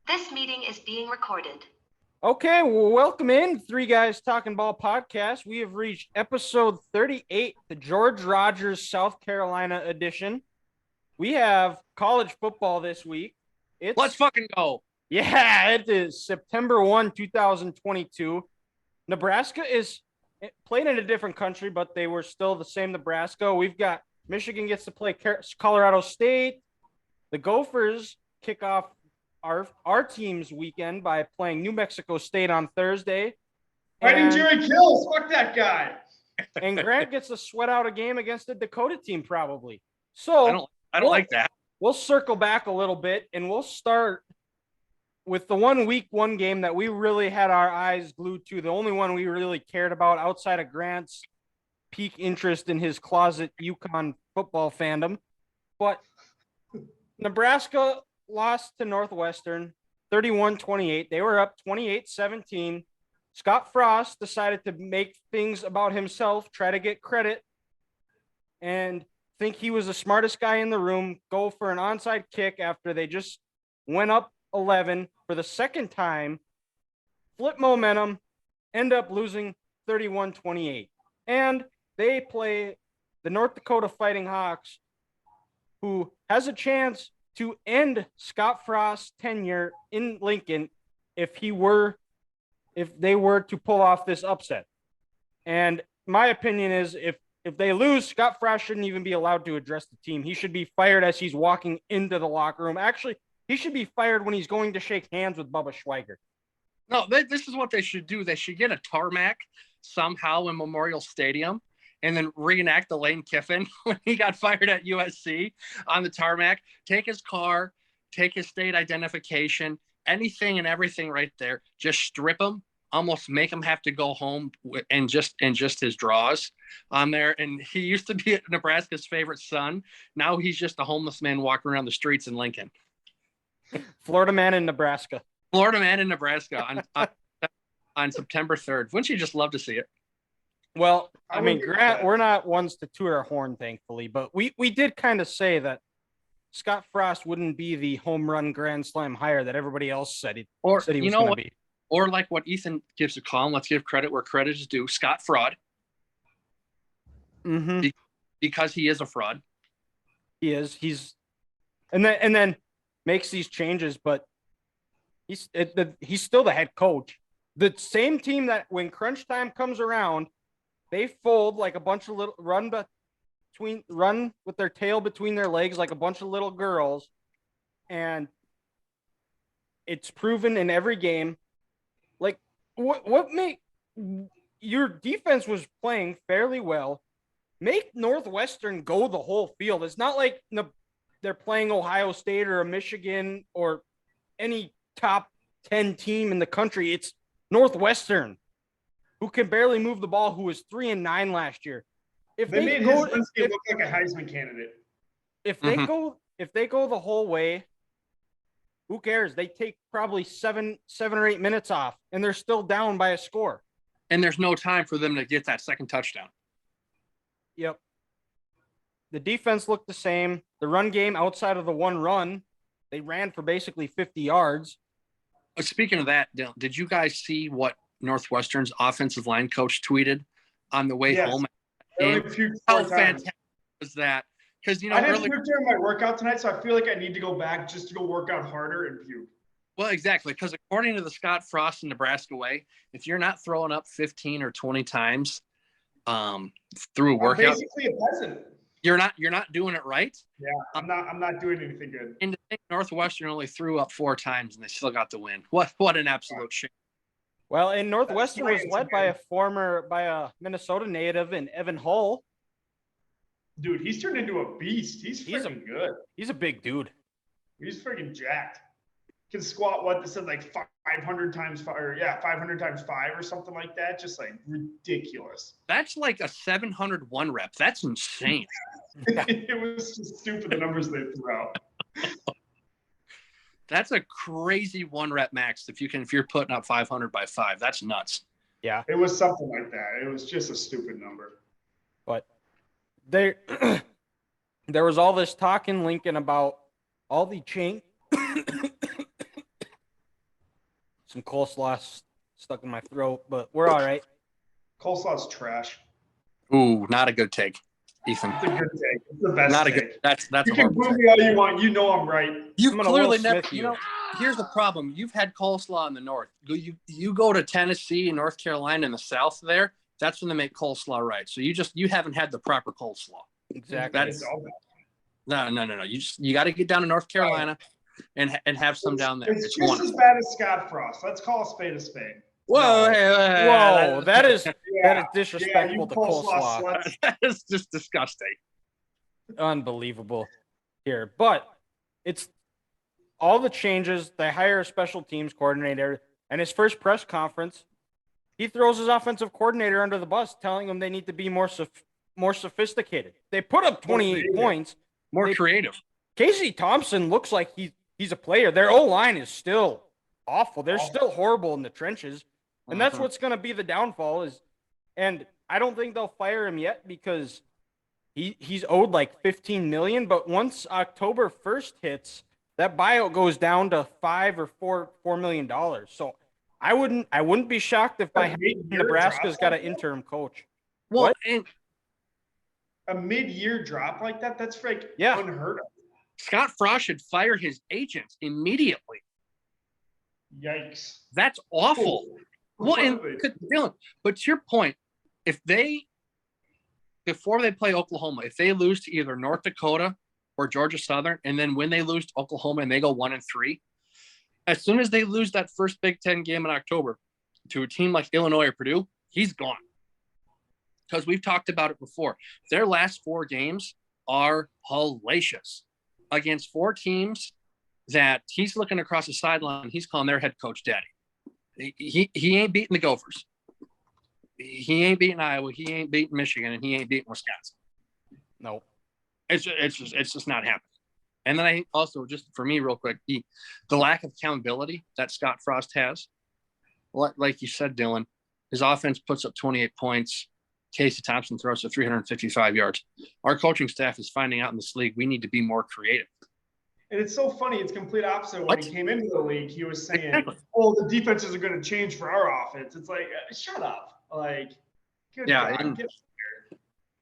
This meeting is being recorded. Okay, well, welcome in Three Guys Talking Ball podcast. We have reached episode 38, the George Rogers, South Carolina edition. We have college football this week. Let's fucking go. Yeah, it is September 1, 2022. Nebraska is playing in a different country, but they were still the same Nebraska. We've got Michigan gets to play Colorado State. The Gophers kick off our team's weekend by playing New Mexico State on Thursday. Fighting Jerry Kills, fuck that guy. And Grant gets to sweat out a game against the Dakota team probably. So I don't like that. We'll circle back a little bit and we'll start with the week one game that we really had our eyes glued to, the only one we really cared about outside of Grant's peak interest in his closet UConn football fandom. But Nebraska lost to Northwestern 31-28. They were up 28-17. Scott Frost decided to make things about himself, try to get credit, and think he was the smartest guy in the room, go for an onside kick after they just went up 11 for the second time, flip momentum, end up losing 31-28. And they play the North Dakota Fighting Hawks, who has a chance to end Scott Frost's tenure in Lincoln if they were to pull off this upset. And my opinion is if they lose, Scott Frost shouldn't even be allowed to address the team. He should be fired as he's walking into the locker room. Actually, he should be fired when he's going to shake hands with Bubba Schweiger. No, this is what they should do. They should get a tarmac somehow in Memorial Stadium and then reenact the Lane Kiffin when he got fired at USC on the tarmac. Take his car, take his state identification, anything and everything right there. Just strip him, almost make him have to go home and just his draws on there. And he used to be Nebraska's favorite son. Now he's just a homeless man walking around the streets in Lincoln. Florida man in Nebraska. Florida man in Nebraska on September 3rd. Wouldn't you just love to see it? Well, I mean, Grant, we're not ones to toot our horn, thankfully, but we did kind of say that Scott Frost wouldn't be the home run grand slam hire that everybody else said he was going to be. Or like what Ethan gives a call, let's give credit where credit is due. Scott Fraud. Mm-hmm. Because he is a fraud. He is. And then makes these changes, but he's still the head coach. The same team that when crunch time comes around, they fold like a bunch of little run with their tail between their legs like a bunch of little girls, and it's proven in every game. Like what make your defense was playing fairly well. Make Northwestern go the whole field. It's not like they're playing Ohio State or a Michigan or any top 10 team in the country. It's Northwestern, who can barely move the ball, who was 3-9 last year. If they made his landscape look like a Heisman candidate. If they go the whole way, who cares? They take probably 7 or 8 minutes off, and they're still down by a score. And there's no time for them to get that second touchdown. Yep. The defense looked the same. The run game, outside of the one run, they ran for basically 50 yards. Speaking of that, did you guys see what Northwestern's offensive line coach tweeted on the way home? How fantastic was that? Because I didn't puke during my workout tonight, so I feel like I need to go back just to go work out harder and puke. Well, exactly, because according to the Scott Frost and Nebraska way, if you're not throwing up 15 or 20 times through a workout, I'm basically a peasant. You're not doing it right. Yeah, I'm not doing anything good. And to think Northwestern only threw up 4 times and they still got the win. What an absolute shame. Well, and Northwestern was led by a Minnesota native in Evan Hull. Dude, he's turned into a beast. He's freaking good. He's a big dude. He's freaking jacked. Can squat this is like 500 times 5 or 500 times 5 or something like that. Just like ridiculous. That's like a 701 rep. That's insane. It was just stupid, the numbers they threw out. That's a crazy 1 rep max if you're putting up 500 by 5. That's nuts. Yeah. It was something like that. It was just a stupid number. But there was all this talk in Lincoln about all the change some coleslaw stuck in my throat, but we're all right. Coleslaw's trash. Ooh, not a good take, Ethan. It's a good take. It's the best Not a take. good. That's You a can horrible boo take. me all you want. You know I'm right. You've I'm gonna clearly Will never. Smith You you. know, here's the problem. You've had coleslaw in the north. You go to Tennessee and North Carolina in the south. There, that's when they make coleslaw right. So you haven't had the proper coleslaw. Exactly. It's all bad. No. You got to get down to North Carolina and have some down there. It's It's just wonderful. as bad as Scott Frost. Let's call a spade a spade. Whoa, No. hey, Whoa, that is Yeah, disrespectful to coleslaw. sluts. that is just disgusting. Unbelievable here. But it's all the changes. They hire a special teams coordinator, and his first press conference, he throws his offensive coordinator under the bus, telling them they need to be more sophisticated. They put up 28 points. More creative. Casey Thompson looks like he's a player. Their O-line is still awful. They're still horrible in the trenches. And that's what's going to be the downfall and I don't think they'll fire him yet because he's owed like $15 million. But once October 1st hits, that buyout goes down to $5 or $4 million. So I wouldn't be shocked if by Nebraska's got an interim coach. Well, What? and A mid-year drop like that, that's unheard of. Scott Frost should fire his agent immediately. Yikes. That's awful. Cool. Well, and Dylan, but to your point, before they play Oklahoma, if they lose to either North Dakota or Georgia Southern, and then when they lose to Oklahoma and they go 1-3, as soon as they lose that first Big Ten game in October to a team like Illinois or Purdue, he's gone. Because we've talked about it before. Their last 4 games are hellacious against 4 teams that he's looking across the sideline. He's calling their head coach daddy. He ain't beating the Gophers. He ain't beating Iowa. He ain't beating Michigan, and he ain't beating Wisconsin. No, it's just not happening. And then I also, just for me, real quick, the lack of accountability that Scott Frost has, like you said, Dylan, his offense puts up 28 points. Casey Thompson throws for 355 yards. Our coaching staff is finding out in this league we need to be more creative. And it's so funny. It's complete opposite. When he came into the league, he was saying, "Oh, the defenses are going to change for our offense." It's like, shut up. Like, good God,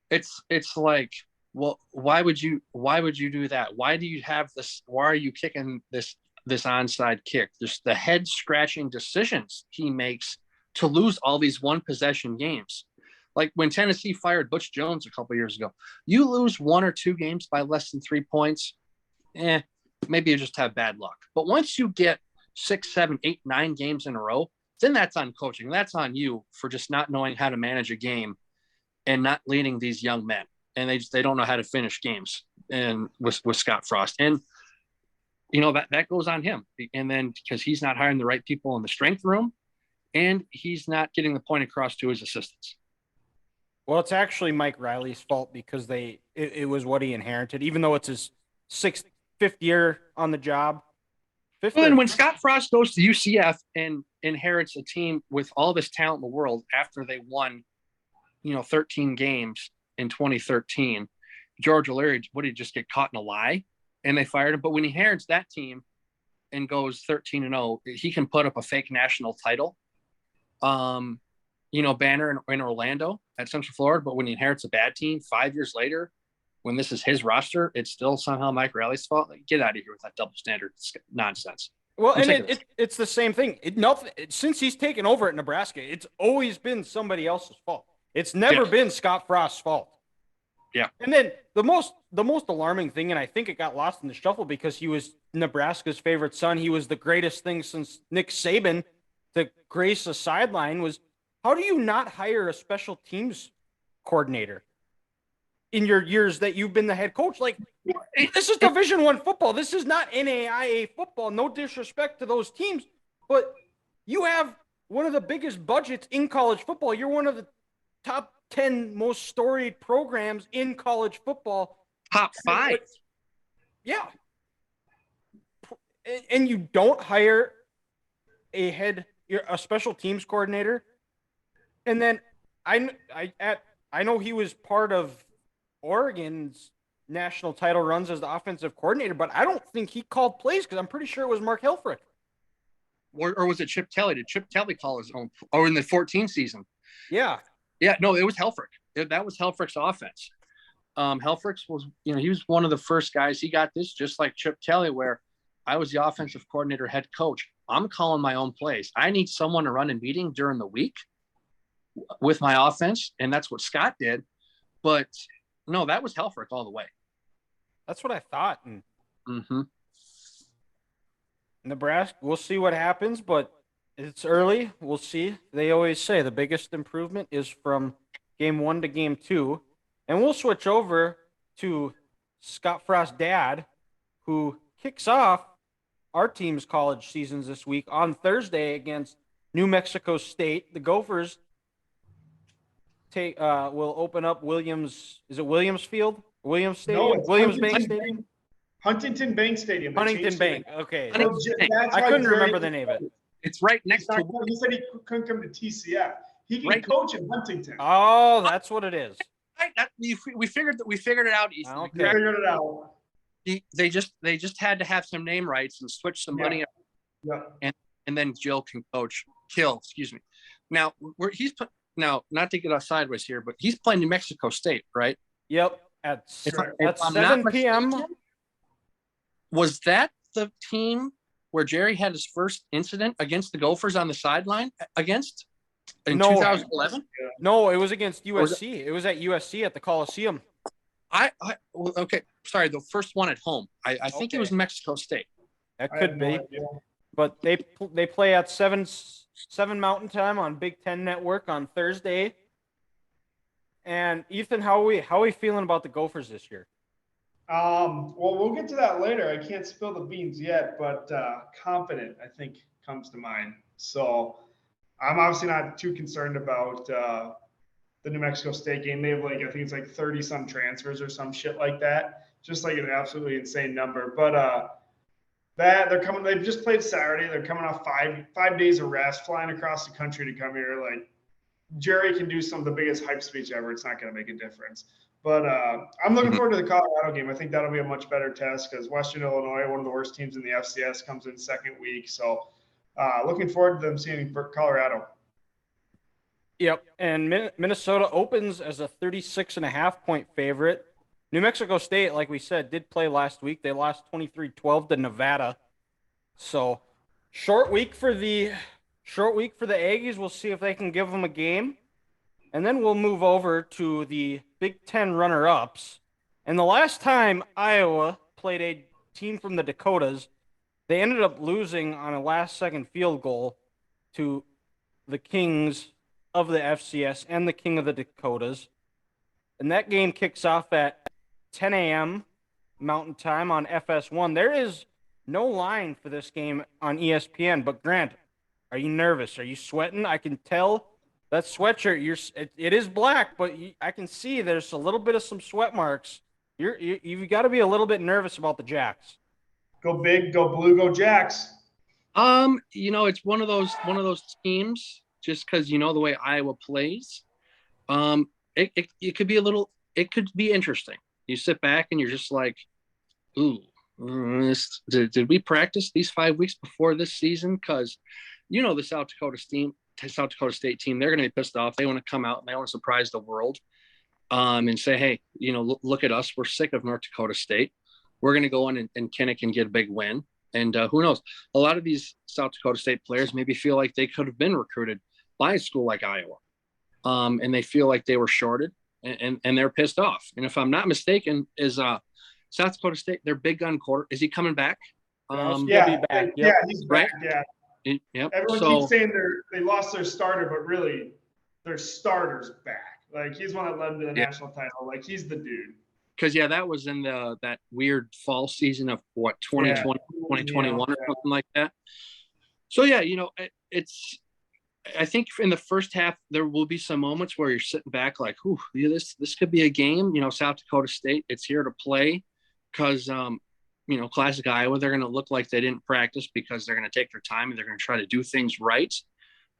it's like, well, why would you do that? Why do you have this? Why are you kicking this onside kick? Just the head scratching decisions he makes to lose all these 1-possession games. Like when Tennessee fired Butch Jones a couple years ago, you lose 1 or 2 games by less than 3 points. Maybe you just have bad luck. But once you get 6, 7, 8, 9 games in a row, then that's on coaching. That's on you for just not knowing how to manage a game and not leading these young men. And they don't know how to finish games and with Scott Frost. And, that goes on him. And then because he's not hiring the right people in the strength room and he's not getting the point across to his assistants. Well, it's actually Mike Riley's fault because it was what he inherited, even though it's his 5th year on the job. And when Scott Frost goes to UCF and inherits a team with all this talent in the world after they won, 13 games in 2013, George O'Leary, would he just get caught in a lie? And they fired him. But when he inherits that team and goes 13-0, he can put up a fake national title, banner in Orlando at Central Florida. But when he inherits a bad team 5 years later, when this is his roster, it's still somehow Mike Riley's fault. Like, get out of here with that double standard nonsense. Well, and it's the same thing. Since he's taken over at Nebraska, it's always been somebody else's fault. It's never been Scott Frost's fault. Yeah. And then the most alarming thing, and I think it got lost in the shuffle because he was Nebraska's favorite son. He was the greatest thing since Nick Saban to grace a sideline. Was how do you not hire a special teams coordinator in your years that you've been the head coach? Like, this is Division I football. This is not NAIA football. No disrespect to those teams, but you have one of the biggest budgets in college football. You're one of the top 10 most storied programs in college football. Top 5. Yeah. And you don't hire a special teams coordinator. And then I know he was part of Oregon's national title runs as the offensive coordinator, but I don't think he called plays because I'm pretty sure it was Mark Helfrich. or was it Chip Kelly? Did Chip Kelly call his own? Or in the 14 season? Yeah. Yeah, no, it was Helfrich. That was Helfrich's offense. Helfrich was, he was one of the first guys. He got this just like Chip Kelly, where I was the offensive coordinator, head coach. I'm calling my own plays. I need someone to run a meeting during the week with my offense, and that's what Scott did. But no, that was Helfrich all the way. That's what I thought. And Mm-hmm. Nebraska, we'll see what happens, but it's early. We'll see. They always say the biggest improvement is from game 1 to game 2. And we'll switch over to Scott Frost's dad, who kicks off our team's college seasons this week on Thursday against New Mexico State. The Gophers will open up Williams. Is it Williams Field? Williams Stadium? No, it's Williams Bank Stadium? Huntington Bank Stadium. They Huntington changed Bank. it. Okay. Huntington So Bank. that's I why couldn't Jerry- remember the name of it. It's right next to. He said he couldn't come to TCF. He can Right. coach in Huntington. Oh, that's what it is. We figured it out, Ethan. Okay. We figured it out. They just had to have some name rights and switch some money, Yeah. and then Jill can coach. Excuse me. Now not to get us sideways here, but he's playing New Mexico State, right? Yep. At If at I'm 7 not p.m. mistaken, was that the team where Jerry had his first incident against the Gophers on the sideline in No. 2011? No, it was against Or was USC. It was at USC at the Coliseum. Okay, sorry, the first one at home. I think it was Mexico State. That I have could no be. idea. But they play at 7 Mountain Time on Big Ten Network on Thursday. And Ethan, how are we feeling about the Gophers this year? Well, we'll get to that later. I can't spill the beans yet, but confident, I think, comes to mind. So I'm obviously not too concerned about the New Mexico State game. They have I think it's 30 some transfers or some shit like that. Just an absolutely insane number. But they're coming, they've just played Saturday. They're coming off five days of rest, flying across the country to come here. Jerry can do some of the biggest hype speech ever. It's not going to make a difference. But I'm looking forward to the Colorado game. I think that'll be a much better test because Western Illinois, one of the worst teams in the FCS, comes in second week. So looking forward to them seeing Colorado. Yep. And Minnesota opens as a 36.5-point favorite. New Mexico State, like we said, did play last week. They lost 23-12 to Nevada. So short week for the Aggies. We'll see if they can give them a game. And then we'll move over to the Big Ten runner-ups. And the last time Iowa played a team from the Dakotas, they ended up losing on a last-second field goal to the Kings of the FCS and the King of the Dakotas. And that game kicks off at 10 a.m. Mountain Time on FS1. There is no line for this game on ESPN. But Grant, are you nervous? Are you sweating? I can tell that sweatshirt. It is black, but I can see there's a little bit of some sweat marks. You've got to be a little bit nervous about the Jacks. Go big, go blue, go Jacks. It's one of those teams. Just because the way Iowa plays, it could be it could be interesting. You sit back and you're just like, ooh, did we practice these 5 weeks before this season? Because the South Dakota State team, they're going to be pissed off. They want to come out and they want to surprise the world, and say, hey, look at us. We're sick of North Dakota State. We're going to go in and Kinnick and get a big win. And who knows? A lot of these South Dakota State players maybe feel like they could have been recruited by a school like Iowa, and they feel like they were shorted, and they're pissed off. And if I'm not mistaken, is South Dakota State their big gun quarter? Is he coming back? He'll be back. Yeah, he's back. Right? Yeah. Yep. Everyone keeps saying they lost their starter, but really, their starter's back. He's one that led them to the national title. He's the dude. Because that was in that weird fall season of 2020, 2021 or something like that. So it's. I think in the first half there will be some moments where you're sitting back like, "Ooh, this could be a game." South Dakota State, it's here to play, because classic Iowa, they're going to look like they didn't practice because they're going to take their time and they're going to try to do things right.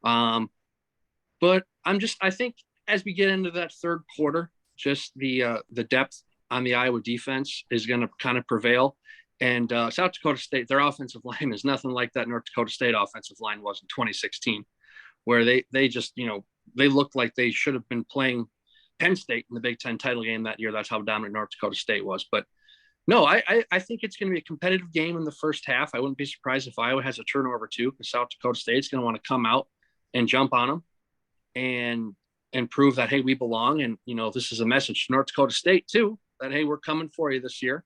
But I think as we get into that third quarter, just the depth on the Iowa defense is going to kind of prevail, And South Dakota State, their offensive line is nothing like that North Dakota State offensive line was in 2016, where they just, they looked like they should have been playing Penn State in the Big Ten title game that year. That's how dominant North Dakota State was. But no, I think it's going to be a competitive game in the first half. I wouldn't be surprised if Iowa has a turnover too, because South Dakota State's going to want to come out and jump on them and prove that, hey, we belong. And, this is a message to North Dakota State too, that, hey, we're coming for you this year.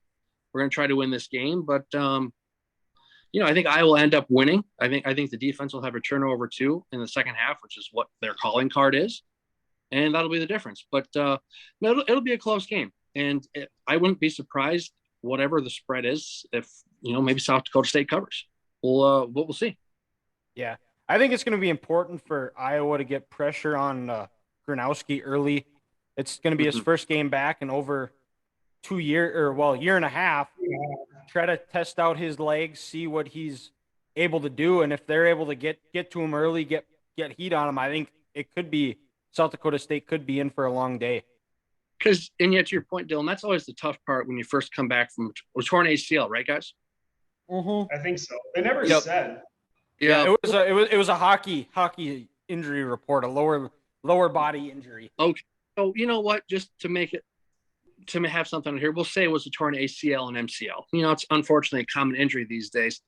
We're going to try to win this game. But, I think Iowa will end up winning. I think the defense will have a turnover too in the second half, which is what their calling card is. And that'll be the difference. But it'll be a close game. And I wouldn't be surprised, whatever the spread is, if maybe South Dakota State covers. We'll see. Yeah, I think it's going to be important for Iowa to get pressure on Gronowski early. It's going to be his first game back in over 2 years, or year and a half. Try to test out his legs, see what he's able to do, and if they're able to get to him early, get heat on him, I think it could be South Dakota State could be in for a long day. And yet to your point, Dylan, that's always the tough part when you first come back from a torn ACL, right, guys? Mm-hmm. I think so. They never said. Yeah, it was a hockey injury report, a lower body injury. Okay, so you know what? Just to have something here, we'll say it was a torn ACL and MCL. It's unfortunately a common injury these days.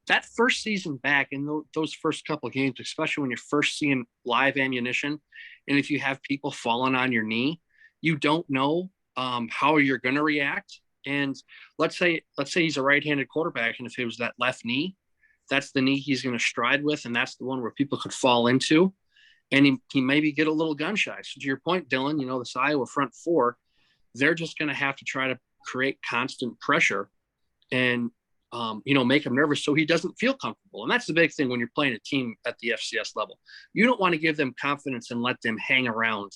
That first season back in those first couple of games, especially when you're first seeing live ammunition, and if you have people falling on your knee, you don't know how you're going to react. And let's say he's a right-handed quarterback, and if it was that left knee, that's the knee he's going to stride with, and that's the one where people could fall into, and he maybe get a little gun shy. So to your point, Dylan, this Iowa front four, they're just going to have to try to create constant pressure and make him nervous so he doesn't feel comfortable. And that's the big thing when you're playing a team at the FCS level. You don't want to give them confidence and let them hang around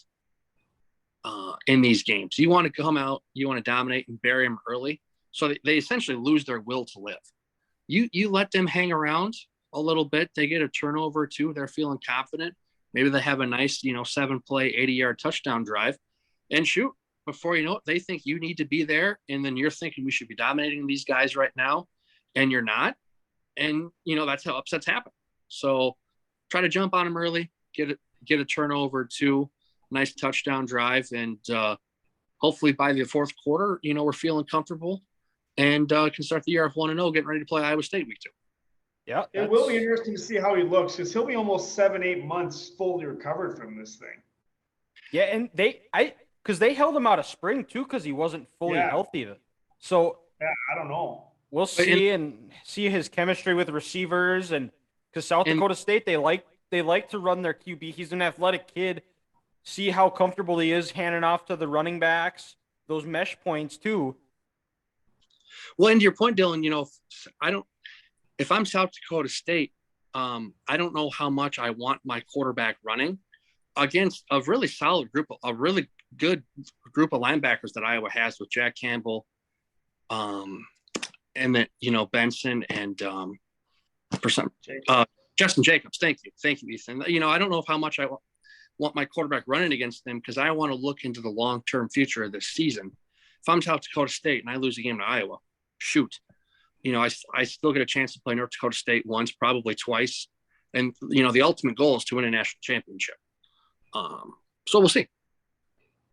in these games. You want to come out, you want to dominate and bury them early, so they essentially lose their will to live. You let them hang around a little bit, they get a turnover or two, they're feeling confident. Maybe they have a nice, 7-play, 80-yard touchdown drive, and shoot, before you know it, they think you need to be there, and then you're thinking we should be dominating these guys right now, and you're not. And that's how upsets happen. So try to jump on them early, get a turnover too, nice touchdown drive, and hopefully by the fourth quarter, we're feeling comfortable and can start the year off 1-0, getting ready to play Iowa State week 2. Yeah, it will be interesting to see how he looks, because he'll be almost 7-8 months fully recovered from this thing. Yeah, and because they held him out of spring too, because he wasn't fully healthy. So I don't know. We'll see his chemistry with receivers, and because South Dakota State, they like to run their QB. He's an athletic kid. See how comfortable he is handing off to the running backs, those mesh points too. Well, and to your point, Dylan, if I'm South Dakota State, I don't know how much I want my quarterback running against a really solid group, a really good group of linebackers that Iowa has with Jack Campbell, and then Benson and Justin Jacobs. Thank you, Ethan. I don't know how much I want my quarterback running against them, because I want to look into the long-term future of this season. If I'm South Dakota State and I lose a game to Iowa, shoot, I still get a chance to play North Dakota State once, probably twice, and the ultimate goal is to win a national championship. So we'll see.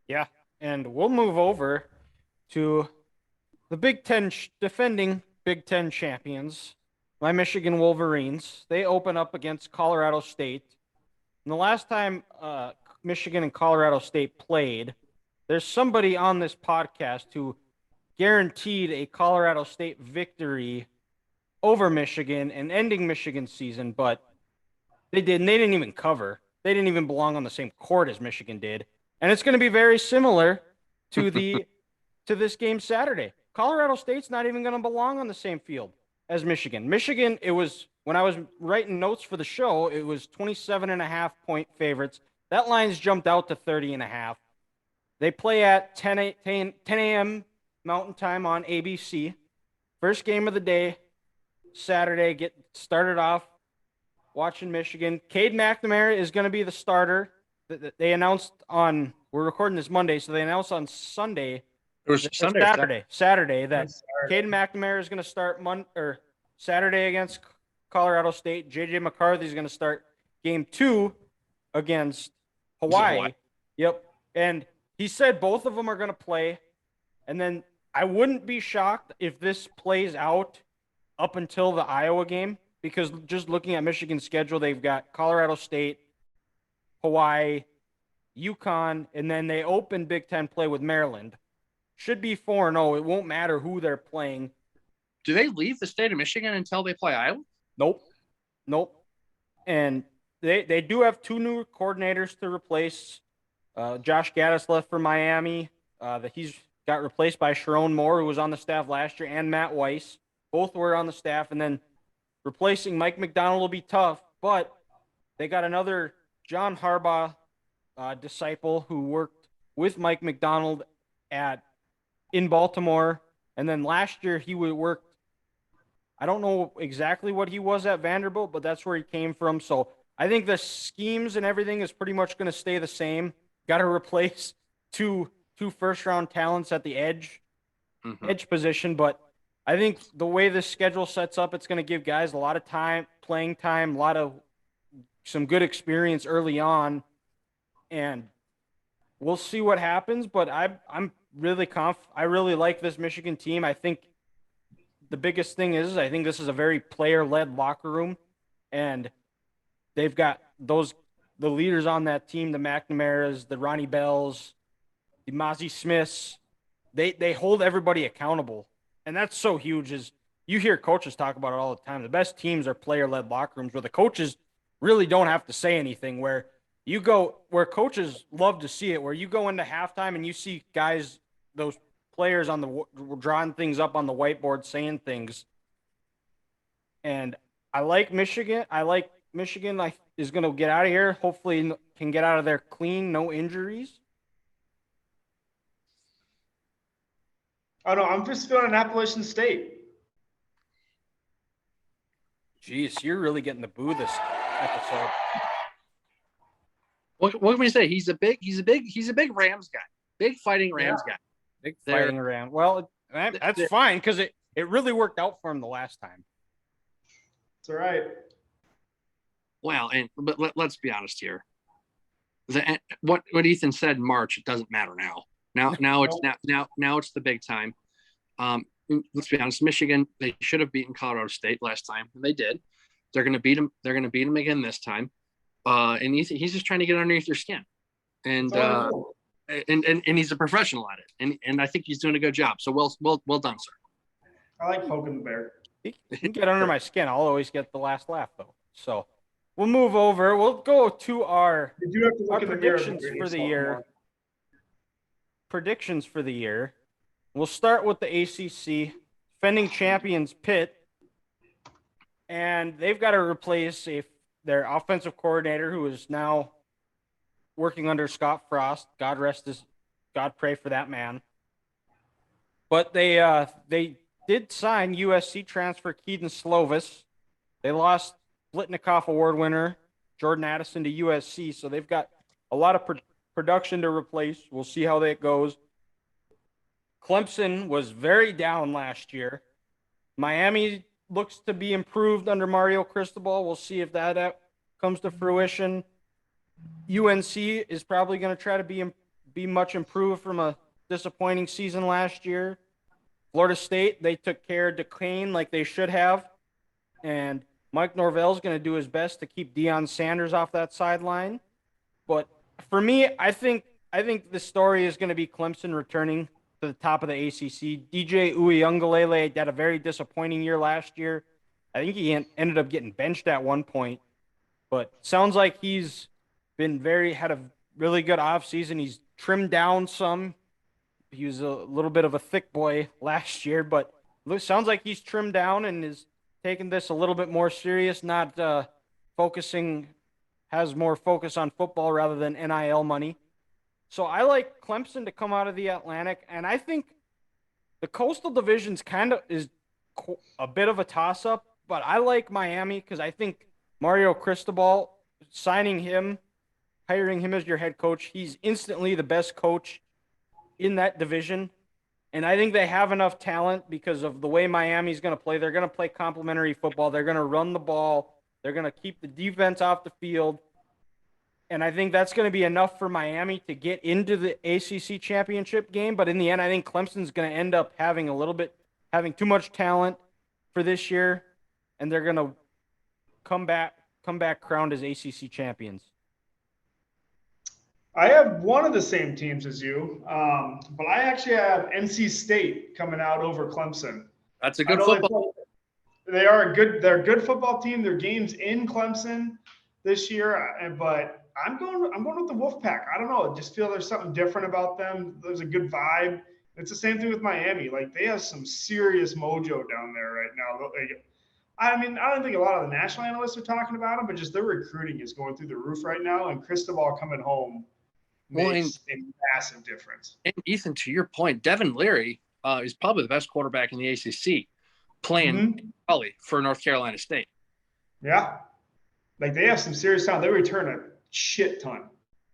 Yeah, and we'll move over to the Big Ten defending Big Ten champions, my Michigan Wolverines. They open up against Colorado State. And the last time Michigan and Colorado State played, there's somebody on this podcast who guaranteed a Colorado State victory over Michigan and ending Michigan's season, but they didn't even cover. They didn't even belong on the same court as Michigan did. And it's going to be very similar to this game Saturday. Colorado State's not even going to belong on the same field as Michigan. Michigan, it was, when I was writing notes for the show, it was 27.5-point favorites. That line's jumped out to 30.5. They play at 10 a.m. Mountain Time on ABC. First game of the day, Saturday. Get started off watching Michigan. Cade McNamara is going to be the starter. They announced we're recording this Monday, so they announced on Sunday It was Or Sunday. Or Saturday. Saturday that Saturday. Caden McNamara is going to start Saturday against Colorado State. JJ McCarthy is going to start game 2 against Hawaii. Hawaii? Yep. And he said both of them are going to play. And then I wouldn't be shocked if this plays out up until the Iowa game, because just looking at Michigan's schedule, they've got Colorado State, Hawaii, UConn, and then they open Big Ten play with Maryland. Should be 4-0. It won't matter who they're playing. Do they leave the state of Michigan until they play Iowa? Nope. And they do have 2 new coordinators to replace. Josh Gaddis left for Miami. He's got replaced by Sharon Moore, who was on the staff last year, and Matt Weiss. Both were on the staff. And then replacing Mike McDonald will be tough, but they got another John Harbaugh disciple who worked with Mike McDonald in Baltimore. And then last year he worked, I don't know exactly what he was at Vanderbilt, but that's where he came from. So I think the schemes and everything is pretty much going to stay the same. Got to replace two first-round talents at the edge position. But I think the way this schedule sets up, it's going to give guys a lot of playing time, some good experience early on. And we'll see what happens. But I'm really I really like this Michigan team. I think the biggest thing is I think this is a very player-led locker room, and they've got the leaders on that team, the McNamara's, the Ronnie Bells, the Mozzie Smiths. They hold everybody accountable, and that's so huge. Is you hear coaches talk about it all the time. The best teams are player-led locker rooms where the coaches really don't have to say anything. Where coaches love to see it, where you go into halftime and you see guys, those players drawing things up on the whiteboard, saying things. And I like Michigan. Michigan is going to get out of here. Hopefully can get out of there clean, no injuries. Oh, no, I'm just feeling Appalachian State. Jeez, you're really getting the boo this episode. What can we say? He's a big Rams guy. Big fighting Rams guy. Big fighting Rams. Well, that's fine because it really worked out for him the last time. That's all right. Well, but let's be honest here. What Ethan said in March, it doesn't matter now. Now it's the big time. Let's be honest. Michigan, they should have beaten Colorado State last time, and they did. They're going to beat them. They're going to beat them again this time. And he's just trying to get underneath their skin, and he's a professional at it, and I think he's doing a good job. So well done, sir. I like poking the bear. He can get under my skin. I'll always get the last laugh though. So we'll move over. We'll go to our predictions for the year. Predictions for the year. We'll start with the ACC, defending champions Pitt, and they've got to replace their offensive coordinator, who is now working under Scott Frost. God pray for that man. But they did sign USC transfer Keaton Slovis. They lost Blitnikoff Award winner Jordan Addison to USC, so they've got a lot of production to replace. We'll see how that goes. Clemson was very down last year. Miami looks to be improved under Mario Cristobal. We'll see if that comes to fruition. UNC is probably going to try to be much improved from a disappointing season last year. Florida State, they took care of Duquesne like they should have. And Mike Norvell's going to do his best to keep Deion Sanders off that sideline. But for me, I think the story is going to be Clemson returning to the top of the ACC. DJ Uiagalelei had a very disappointing year last year. I think he ended up getting benched at one point. But sounds like he's had a really good offseason. He's trimmed down some. He was a little bit of a thick boy last year, but it sounds like he's trimmed down and is taking this a little bit more serious, not has more focus on football rather than NIL money. So I like Clemson to come out of the Atlantic, and I think the Coastal Division's kind of is a bit of a toss-up, but I like Miami because I think Mario Cristobal, hiring him as your head coach, he's instantly the best coach in that division. And I think they have enough talent because of the way Miami's going to play. They're going to play complementary football. They're going to run the ball. They're going to keep the defense off the field. And I think that's going to be enough for Miami to get into the ACC championship game. But in the end, I think Clemson's going to end up having too much talent for this year. And they're going to come back crowned as ACC champions. I have one of the same teams as you, but I actually have NC State coming out over Clemson. That's a good football. They're a good football team. Their game's in Clemson this year, but I'm going with the Wolfpack. I don't know. I just feel there's something different about them. There's a good vibe. It's the same thing with Miami. Like, they have some serious mojo down there right now. I mean, I don't think a lot of the national analysts are talking about them, but just their recruiting is going through the roof right now, and Cristobal coming home makes a massive difference. And Ethan, to your point, Devin Leary is probably the best quarterback in the ACC playing for North Carolina State. Yeah. Like, they have some serious talent. They return a shit ton.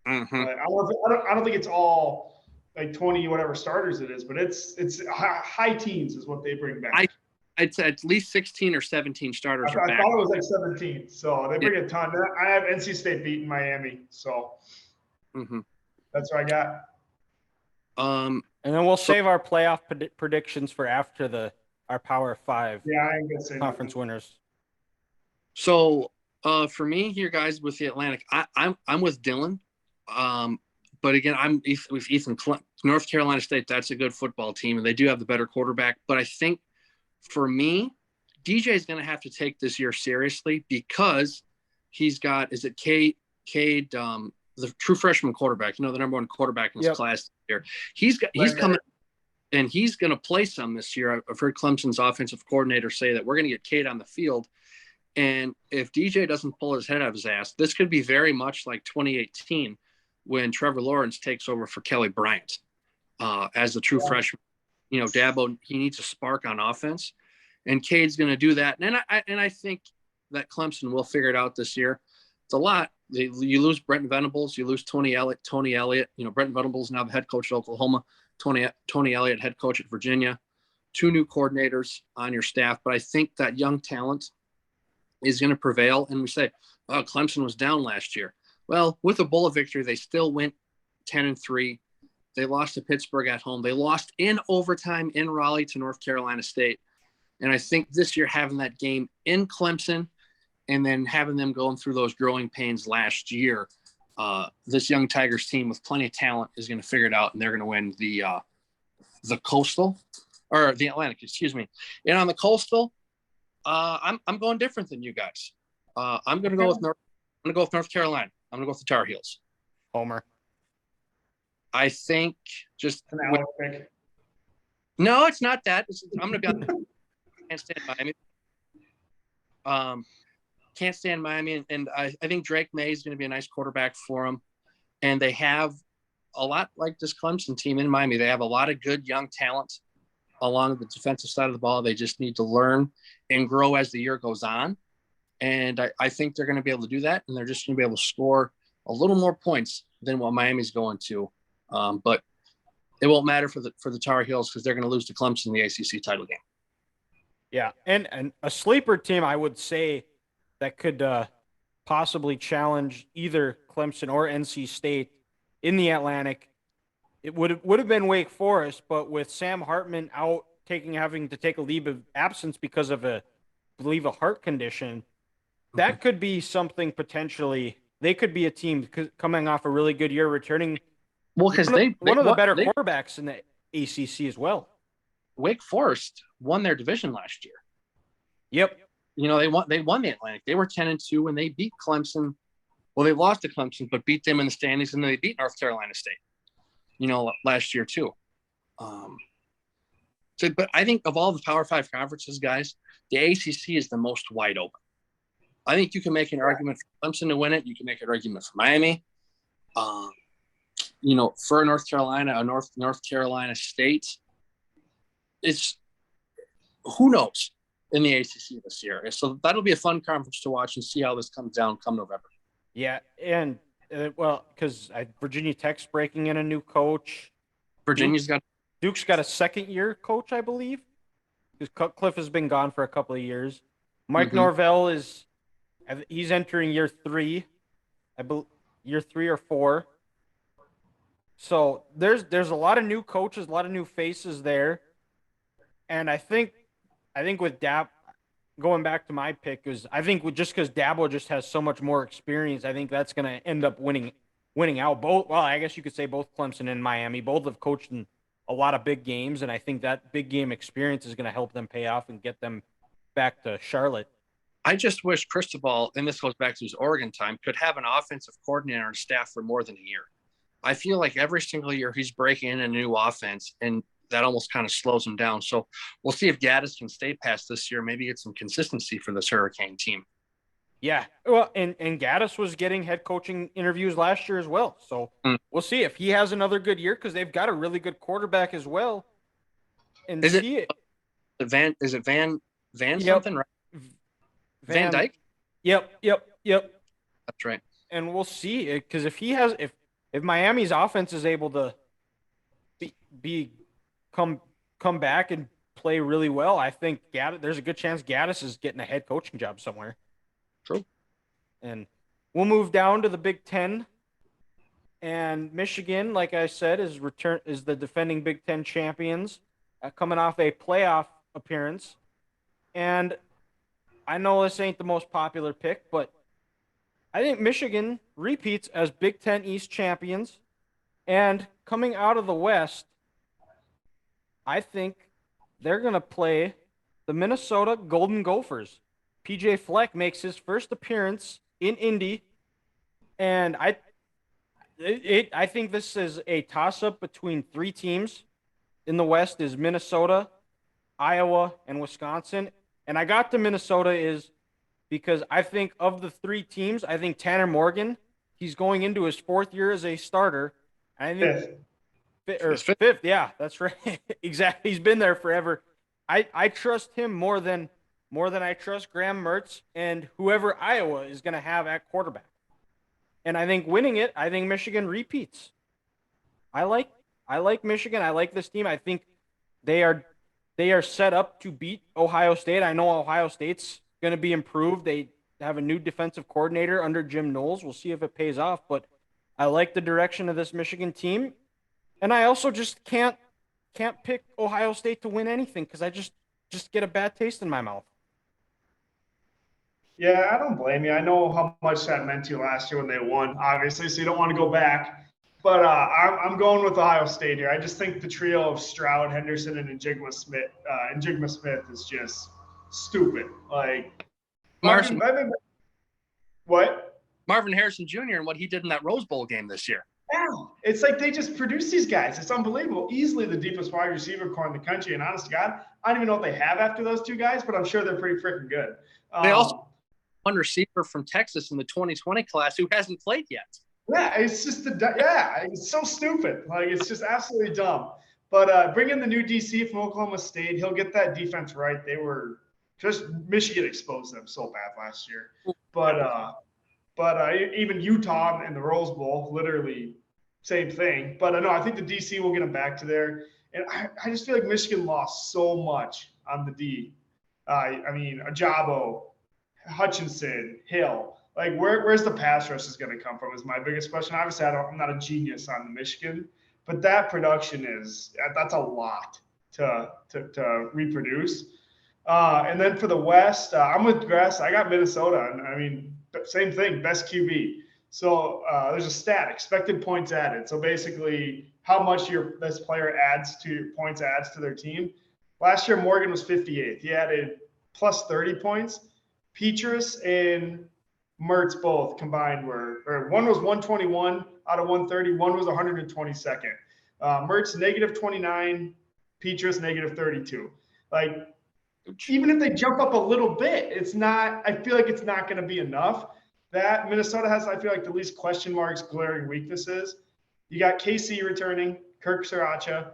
Mm-hmm. I don't think it's all like 20 whatever starters it is, but it's high teens is what they bring back. I'd say at least 16 or 17 starters are back. I thought it was like 17. So they bring a ton. I have NC State beating Miami. So that's what I got. And then we'll save our playoff predictions for after our Power 5 I ain't gonna say conference nothing. winners. So for me here, guys, with the Atlantic, I'm with Dylan. But again, I'm with Ethan. North Carolina State, that's a good football team, and they do have the better quarterback. But I think for me, DJ is going to have to take this year seriously because he's got, is it Cade, the true freshman quarterback, the number one quarterback in his class this year. He's coming, and he's going to play some this year. I've heard Clemson's offensive coordinator say that we're going to get Cade on the field. And if DJ doesn't pull his head out of his ass, this could be very much like 2018 when Trevor Lawrence takes over for Kelly Bryant as the true freshman. Dabo, he needs a spark on offense, and Cade's going to do that. And I think that Clemson will figure it out this year. It's a lot. You lose Brent Venables, you lose Tony Elliott. Brent Venables now the head coach at Oklahoma. Tony Elliott, head coach at Virginia. 2 new coordinators on your staff, but I think that young talent is going to prevail. And we say, oh, Clemson was down last year. Well, with a bowl victory, they still went 10-3. They lost to Pittsburgh at home. They lost in overtime in Raleigh to North Carolina State. And I think this year having that game in Clemson and then having them going through those growing pains last year, this young Tigers team with plenty of talent is going to figure it out, and they're going to win the Coastal or the Atlantic, excuse me. And on the Coastal, I'm going different than you guys. I'm going to go with North Carolina. I'm going to go with the Tar Heels. Homer. I think just no, it's not that. I'm going to be on. Can't stand Miami. Can't stand Miami, and I think Drake May is going to be a nice quarterback for them. And they have a lot like this Clemson team in Miami. They have a lot of good young talent along the defensive side of the ball. They just need to learn and grow as the year goes on. And I think they're going to be able to do that, and they're just going to be able to score a little more points than what Miami's going to. But it won't matter for the Tar Heels because they're going to lose to Clemson in the ACC title game. Yeah, and a sleeper team, I would say, that could possibly challenge either Clemson or NC State in the Atlantic. It would have been Wake Forest, but with Sam Hartman out having to take a leave of absence because of a heart condition, that could be something potentially. They could be a team coming off a really good year, returning. Well, because one of the better quarterbacks in the ACC as well. Wake Forest won their division last year. Yep. They won the Atlantic. They were 10-2 when they beat Clemson. Well, they lost to Clemson, but beat them in the standings, and then they beat North Carolina State. Last year too. But I think of all the Power 5 conferences, guys, the ACC is the most wide open. I think you can make an argument for Clemson to win it. You can make an argument for Miami. For North Carolina, North Carolina State. It's who knows in the ACC this year. So that'll be a fun conference to watch and see how this comes down come November. Yeah, and because Virginia Tech's breaking in a new coach. Virginia's got Duke's got a second-year coach, I believe, because Cutcliffe has been gone for a couple of years. Mike Norvell he's entering year 3, I believe, year 3 or 4. So there's a lot of new coaches, a lot of new faces there, and I think with going back to my pick is I think just because Dabo just has so much more experience, I think that's going to end up winning out. Both, well, I guess you could say both Clemson and Miami both have coached in a lot of big games, and I think that big game experience is going to help them pay off and get them back to Charlotte. I just wish Cristobal, and this goes back to his Oregon time, could have an offensive coordinator on staff for more than a year. I feel like every single year he's breaking in a new offense, and that almost kind of slows him down. So we'll see if Gaddis can stay past this year, maybe get some consistency for this Hurricane team. Yeah, well, and Gaddis was getting head coaching interviews last year as well. So we'll see if he has another good year because they've got a really good quarterback as well. And Is it Van something, right? Van Dyke? Yep. That's right. And we'll see because if Miami's offense is able to come back and play really well, I think there's a good chance Gaddis is getting a head coaching job somewhere. True. And we'll move down to the Big Ten. And Michigan, like I said, is the defending Big Ten champions, coming off a playoff appearance. And I know this ain't the most popular pick, but I think Michigan repeats as Big Ten East champions. And coming out of the West, I think they're going to play the Minnesota Golden Gophers. PJ Fleck makes his first appearance in Indy, and I think this is a toss-up between 3 teams in the West: is Minnesota, Iowa, and Wisconsin. And I got to Minnesota is because I think of the 3 teams, I think Tanner Morgan, he's going into his 4th year as a starter. I think fifth. Yeah, that's right. Exactly. He's been there forever. I trust him more than I trust Graham Mertz and whoever Iowa is going to have at quarterback. And I think winning it, I think Michigan repeats. I like Michigan. I like this team. I think they are set up to beat Ohio State. I know Ohio State's going to be improved. They have a new defensive coordinator under Jim Knowles. We'll see if it pays off, but I like the direction of this Michigan team. And I also just can't pick Ohio State to win anything because I just get a bad taste in my mouth. Yeah, I don't blame you. I know how much that meant to you last year when they won, obviously, so you don't want to go back. But I'm going with Ohio State here. I just think the trio of Stroud, Henderson, and Njigma Smith is just stupid. Like, what? Marvin Harrison Jr. and what he did in that Rose Bowl game this year. Yeah, it's like they just produce these guys. It's unbelievable. Easily the deepest wide receiver core in the country. And honest to God, I don't even know what they have after those 2 guys, but I'm sure they're pretty freaking good. They also one receiver from Texas in the 2020 class who hasn't played yet. Yeah, it's just it's so stupid. Like, it's just absolutely dumb. But bring in the new DC from Oklahoma State. He'll get that defense right. They were just Michigan exposed them so bad last year. But even Utah in the Rose Bowl, literally same thing. But no, I think the DC will get them back to there. And I just feel like Michigan lost so much on the D. I mean, Ajabo, Hutchinson, Hill. Like, where's the pass rush is going to come from is my biggest question. Obviously, I'm not a genius on the Michigan, but that production that's a lot to reproduce. And then for the West, I'm with Gress. I got Minnesota. And I mean, same thing, best QB. So there's a stat, expected points added. So basically, how much your best player adds to their team. Last year, Morgan was 58th. He added plus 30 points. Petrus and Mertz both combined one was 121 out of 130. One was 122nd. Mertz negative 29. Petrus negative 32. Like, even if they jump up a little bit, I feel like it's not going to be enough. That Minnesota has, I feel like, the least question marks, glaring weaknesses. You got KC returning, Kirk Sriracha.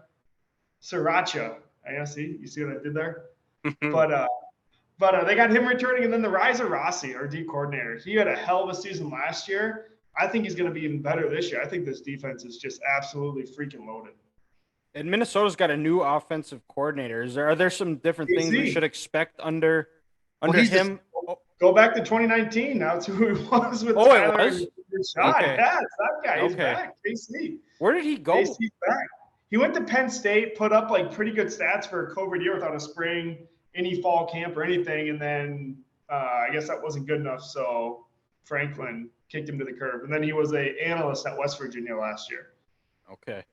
I see. You see what I did there? But they got him returning, and then the rise of Rossi, our D coordinator. He had a hell of a season last year. I think he's going to be even better this year. I think this defense is just absolutely freaking loaded. And Minnesota's got a new offensive coordinator. Are there some different things we AC. should expect under he's him? Go back to 2019. That's who he was with Oh, Tyler it was? and Rashad. Okay. Yeah, it's that guy. He's Okay. back. KC. Where did he go? KC's back. He went to Penn State, put up like pretty good stats for a COVID year without a spring, any fall camp or anything, and then I guess that wasn't good enough. So Franklin kicked him to the curb, and then he was an analyst at West Virginia last year. Okay.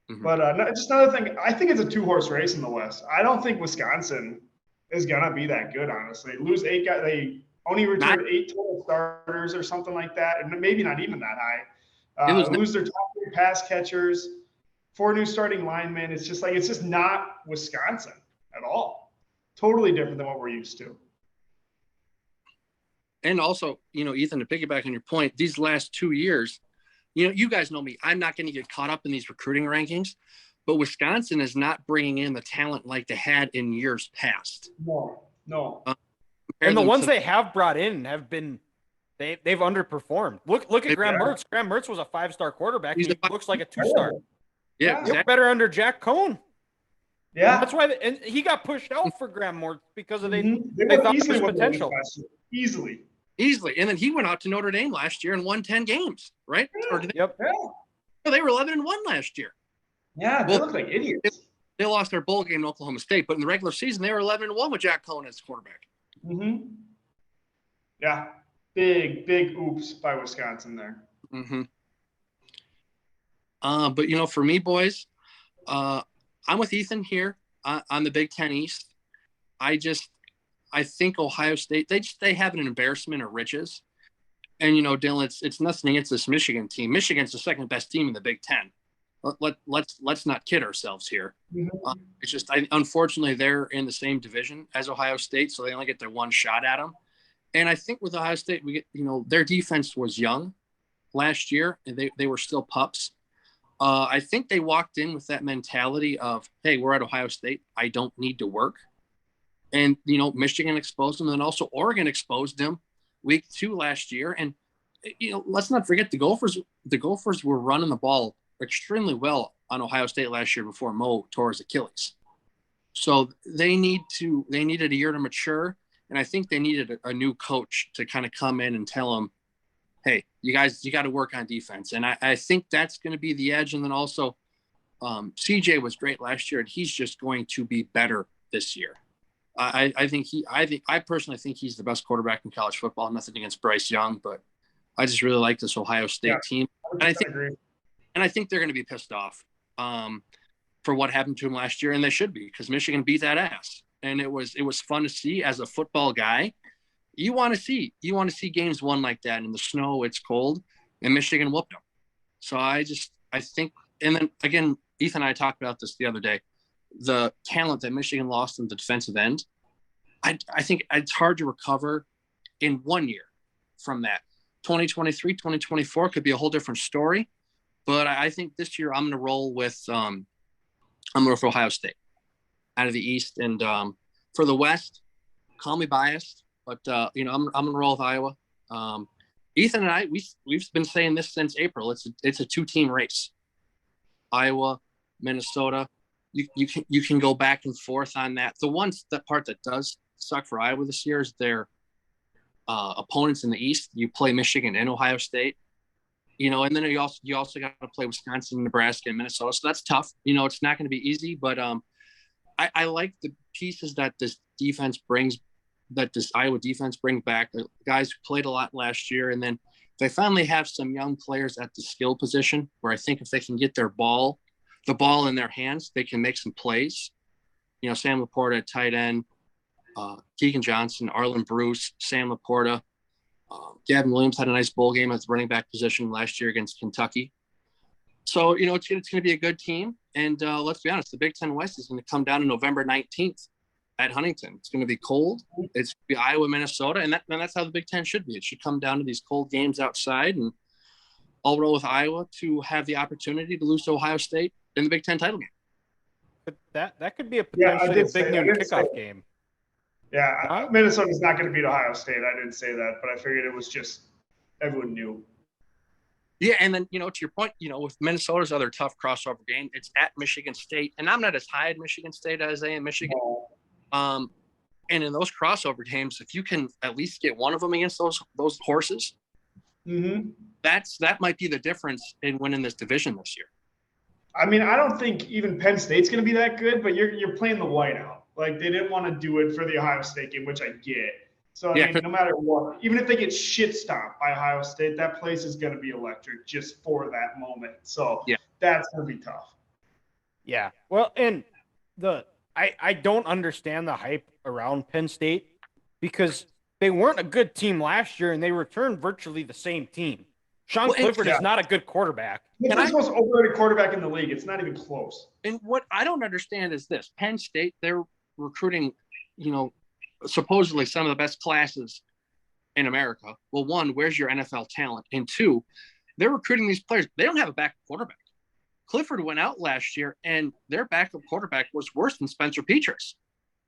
Mhm. But just another thing, I think it's a 2-horse race in the West. I don't think Wisconsin is gonna be that good, honestly. Lose 8 guys, they only returned 8 total starters or something like that, and maybe not even that high. Lose their top 3 pass catchers, 4 new starting linemen. It's just not Wisconsin at all. Totally different than what we're used to. And also, Ethan, to piggyback on your point, these last 2 years, you guys know me. I'm not going to get caught up in these recruiting rankings, but Wisconsin is not bringing in the talent like they had in years past. No. And the ones they have brought in have been they've underperformed. Look at Graham Mertz. Graham Mertz was a 5-star quarterback. He looks like a 2-star. Yeah, He looked better under Jack Cohn. Yeah, and that's why. And he got pushed out for Graham Mertz because of they thought easily potential. Easily. And then he went out to Notre Dame last year and won 10 games, right? Yep. No, they were 11-1 last year. Yeah, they look like idiots. They lost their bowl game to Oklahoma State, but in the regular season, they were 11-1 with Jack Cohn as quarterback. Mm-hmm. Yeah, big oops by Wisconsin there. Mm-hmm. But, for me, boys, I'm with Ethan here on the Big Ten East. I think Ohio State, they have an embarrassment of riches. And, Dylan, it's nothing against this Michigan team. Michigan's the second best team in the Big Ten. Let's not kid ourselves here. Mm-hmm. It's just, unfortunately, they're in the same division as Ohio State, so they only get their one shot at them. And I think with Ohio State, their defense was young last year, and they were still pups. I think they walked in with that mentality of, hey, we're at Ohio State. I don't need to work. And, Michigan exposed them, and also Oregon exposed them week 2 last year. And, let's not forget the Gophers were running the ball extremely well on Ohio State last year before Mo tore his Achilles. So they needed a year to mature. And I think they needed a new coach to kind of come in and tell them, hey, you guys, you got to work on defense. And I think that's going to be the edge. And then also CJ was great last year, and he's just going to be better this year. I personally think he's the best quarterback in college football. Nothing against Bryce Young, but I just really like this Ohio State team. And I think they're going to be pissed off for what happened to him last year, and they should be, because Michigan beat that ass. And it was fun to see. As a football guy, you want to see games won like that in the snow. It's cold, and Michigan whooped them. So I think, and then again, Ethan and I talked about this the other day. The talent that Michigan lost in the defensive end, I think it's hard to recover in 1 year from that. 2023, 2024 could be a whole different story. But I think this year I'm going to roll with Ohio State out of the East. And for the West, call me biased, but I'm going to roll with Iowa. Ethan and I, we've been saying this since April. It's a 2-team race. Iowa, Minnesota. You can go back and forth on that. The part that does suck for Iowa this year is their opponents in the East. You play Michigan and Ohio State. And then you also got to play Wisconsin, Nebraska, and Minnesota. So that's tough. It's not going to be easy, but I like the pieces that this Iowa defense brings back. The guys who played a lot last year, and then they finally have some young players at the skill position where I think if they can get the ball in their hands, they can make some plays. Sam Laporta at tight end, Keegan Johnson, Arlen Bruce, Sam Laporta. Gavin Williams had a nice bowl game at the running back position last year against Kentucky. So, it's going to be a good team. And let's be honest, the Big Ten West is going to come down on November 19th at Huntington. It's going to be cold. It's going to be Iowa, Minnesota. And that's how the Big Ten should be. It should come down to these cold games outside. And I'll roll with Iowa to have the opportunity to lose to Ohio State in the Big Ten title game. But that could be a potentially big noon kickoff game. Yeah, Minnesota's not going to beat Ohio State. I didn't say that, but I figured it was just everyone knew. Yeah, and then, to your point, with Minnesota's other tough crossover game, it's at Michigan State, and I'm not as high at Michigan State as I am Michigan. No. And in those crossover games, if you can at least get one of them against those horses, Mm-hmm. that might be the difference in winning this division this year. I mean, I don't think even Penn State's going to be that good, but you're playing the whiteout. Like, they didn't want to do it for the Ohio State game, which I get. So, I mean, no matter what, even if they get shit stomped by Ohio State, that place is going to be electric just for that moment. So, that's going to be tough. Yeah. Well, and I don't understand the hype around Penn State because they weren't a good team last year and they returned virtually the same team. Sean Clifford is not a good quarterback. He's the most overrated quarterback in the league. It's not even close. And what I don't understand is this. Penn State, they're recruiting, supposedly some of the best classes in America. Well, one, where's your NFL talent? And two, they're recruiting these players. They don't have a backup quarterback. Clifford went out last year, and their backup quarterback was worse than Spencer Petras.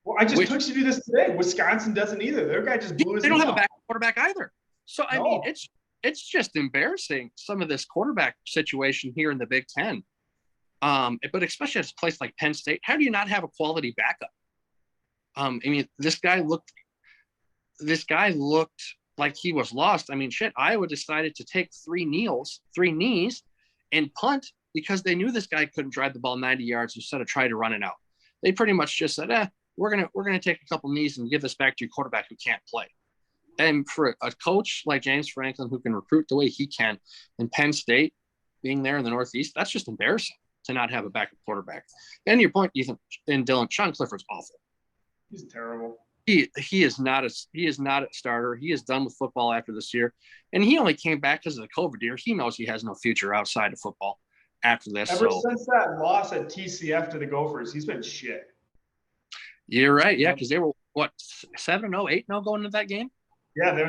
Well, I just texted you this today. Wisconsin doesn't either. Their guy just blew his They don't have a backup quarterback either. So, I mean, it's just embarrassing, some of this quarterback situation here in the Big Ten. But especially at a place like Penn State, how do you not have a quality backup? I mean, this guy looked like he was lost. I mean, shit, Iowa decided to take three knees, and punt because they knew this guy couldn't drive the ball 90 yards instead of trying to run it out. They pretty much just said, we're gonna take a couple knees and give this back to your quarterback who can't play. And for a coach like James Franklin who can recruit the way he can, and Penn State being there in the Northeast, that's just embarrassing to not have a backup quarterback. And your point, Ethan and Dylan, Sean Clifford's awful. He's terrible. He is not a starter. He is done with football after this year, and he only came back because of the COVID year. He knows he has no future outside of football after this. Ever since that loss at TCF to the Gophers, he's been shit. You're right, yeah, because they were 7-0, 8-0 going into that game. Yeah, they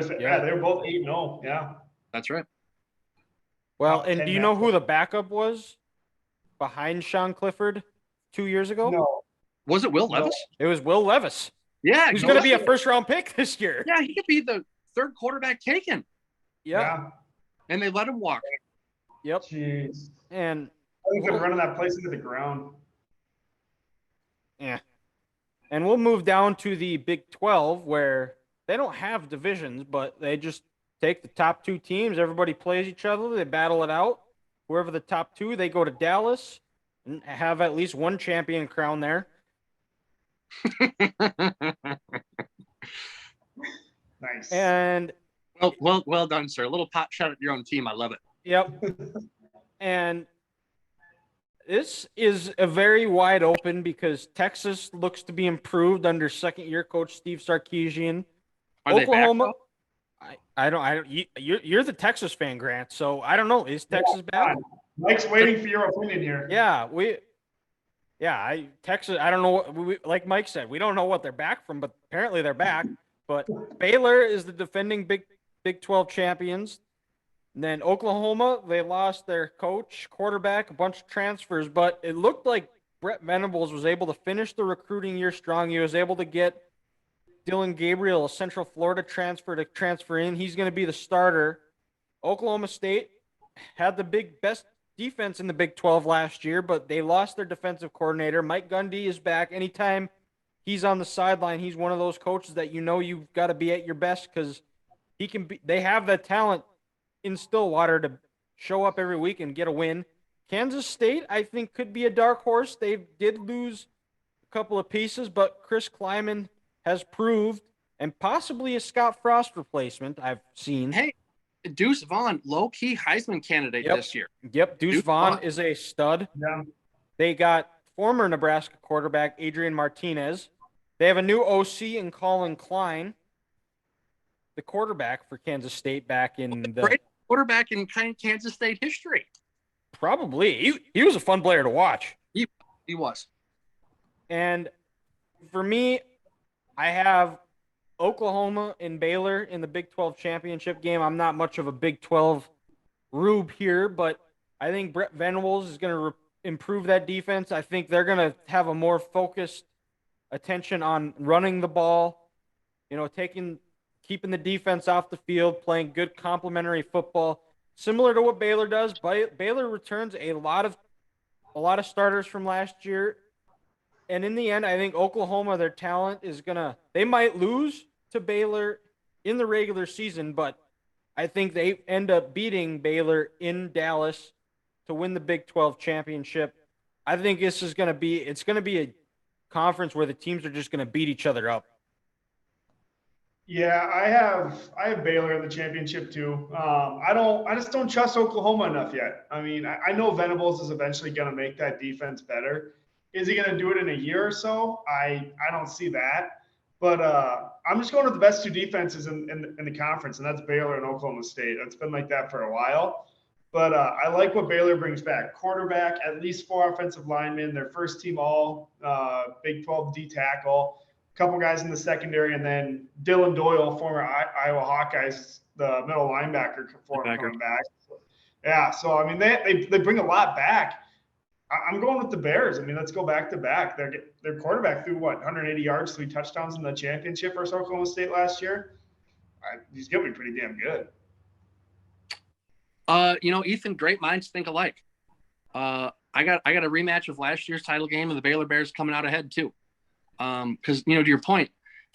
were both 8-0. Yeah, that's right. Well, and do you know who the backup was behind Sean Clifford 2 years ago? No. Was it Will Levis? It was Will Levis. Yeah, he's going to be a first-round pick this year. Yeah, he could be the third quarterback taken. Yeah. And they let him walk. Yep. Jeez. And I think running that place into the ground. Yeah. And we'll move down to the Big 12 where they don't have divisions, but they just take the top two teams. Everybody plays each other. They battle it out. Whoever the top two, they go to Dallas and have at least one champion crown there. Nice. And well done, sir. A little pot shot at your own team. I love it. Yep. And this is a very wide open because Texas looks to be improved under second-year coach Steve Sarkisian. Are Oklahoma, they back, you're the Texas fan, Grant. So I don't know. Is Texas back? Mike's waiting for your opinion here. Yeah, Texas. I don't know. Like Mike said, we don't know what they're back from, but apparently they're back. But Baylor is the defending Big 12 champions. And then Oklahoma, they lost their coach, quarterback, a bunch of transfers, but it looked like Brett Venables was able to finish the recruiting year strong. He was able to get Dylan Gabriel, a Central Florida transfer, to transfer in. He's going to be the starter. Oklahoma State had the best defense in the Big 12 last year, but they lost their defensive coordinator. Mike Gundy is back. Anytime he's on the sideline, he's one of those coaches that you've got to be at your best because they have the talent in Stillwater to show up every week and get a win. Kansas State, I think, could be a dark horse. They did lose a couple of pieces, but Chris Kleiman has proved, and possibly a Scott Frost replacement I've seen. Hey, Deuce Vaughn, low-key Heisman candidate this year. Yep, Deuce Vaughn is a stud. Yeah. They got former Nebraska quarterback Adrian Martinez. They have a new OC in Colin Klein, the quarterback for Kansas State back in the great quarterback in Kansas State history. Probably. He was a fun player to watch. He was. And for me, I have Oklahoma and Baylor in the Big 12 championship game. I'm not much of a Big 12 rube here, but I think Brett Venables is going to improve that defense. I think they're going to have a more focused attention on running the ball, keeping the defense off the field, playing good complementary football. similar to what Baylor does. Baylor returns a lot of starters from last year. And in the end, I think Oklahoma, their talent is they might lose to Baylor in the regular season, but I think they end up beating Baylor in Dallas to win the Big 12 championship. I think it's going to be a conference where the teams are just going to beat each other up. Yeah, I have Baylor in the championship too. I just don't trust Oklahoma enough yet. I mean, I know Venables is eventually going to make that defense better. Is he going to do it in a year or so? I don't see that. But I'm just going with the best two defenses in the conference, and that's Baylor and Oklahoma State. It's been like that for a while. But I like what Baylor brings back. Quarterback, at least 4 offensive linemen, their first team all Big 12 D tackle, a couple guys in the secondary, and then Dylan Doyle, former Iowa Hawkeyes, the middle linebacker coming back. Yeah, so I mean they bring a lot back. I'm going with the Bears. I mean, let's go back to back. Their quarterback threw 180 yards, 3 touchdowns in the championship versus Oklahoma State last year. He's going to be pretty damn good. Ethan, great minds think alike. I got a rematch of last year's title game, and the Baylor Bears coming out ahead too. Because to your point,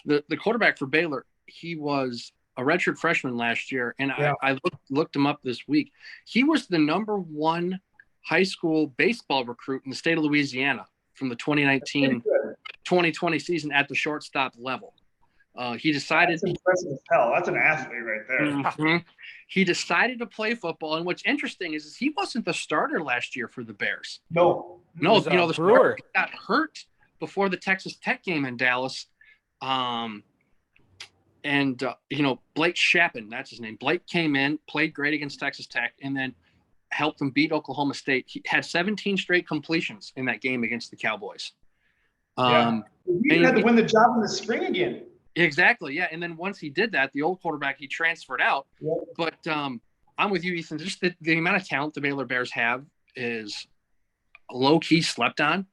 the quarterback for Baylor, he was a redshirt freshman last year, and yeah. I looked him up this week. He was the number 1 high school baseball recruit in the state of Louisiana from the 2019-2020 season at the shortstop level. He decided. That's impressive as hell. That's an athlete right there. Mm-hmm. He decided to play football, and what's interesting is he wasn't the starter last year for the Bears. No, the starter got hurt before the Texas Tech game in Dallas. Blake Shappen, that's his name. Blake came in, played great against Texas Tech, and then helped them beat Oklahoma State. He had 17 straight completions in that game against the Cowboys. He had to win the job in the spring again. Exactly, yeah. And then once he did that, the old quarterback, he transferred out. Yep. But I'm with you, Ethan. Just the amount of talent the Baylor Bears have is low-key slept on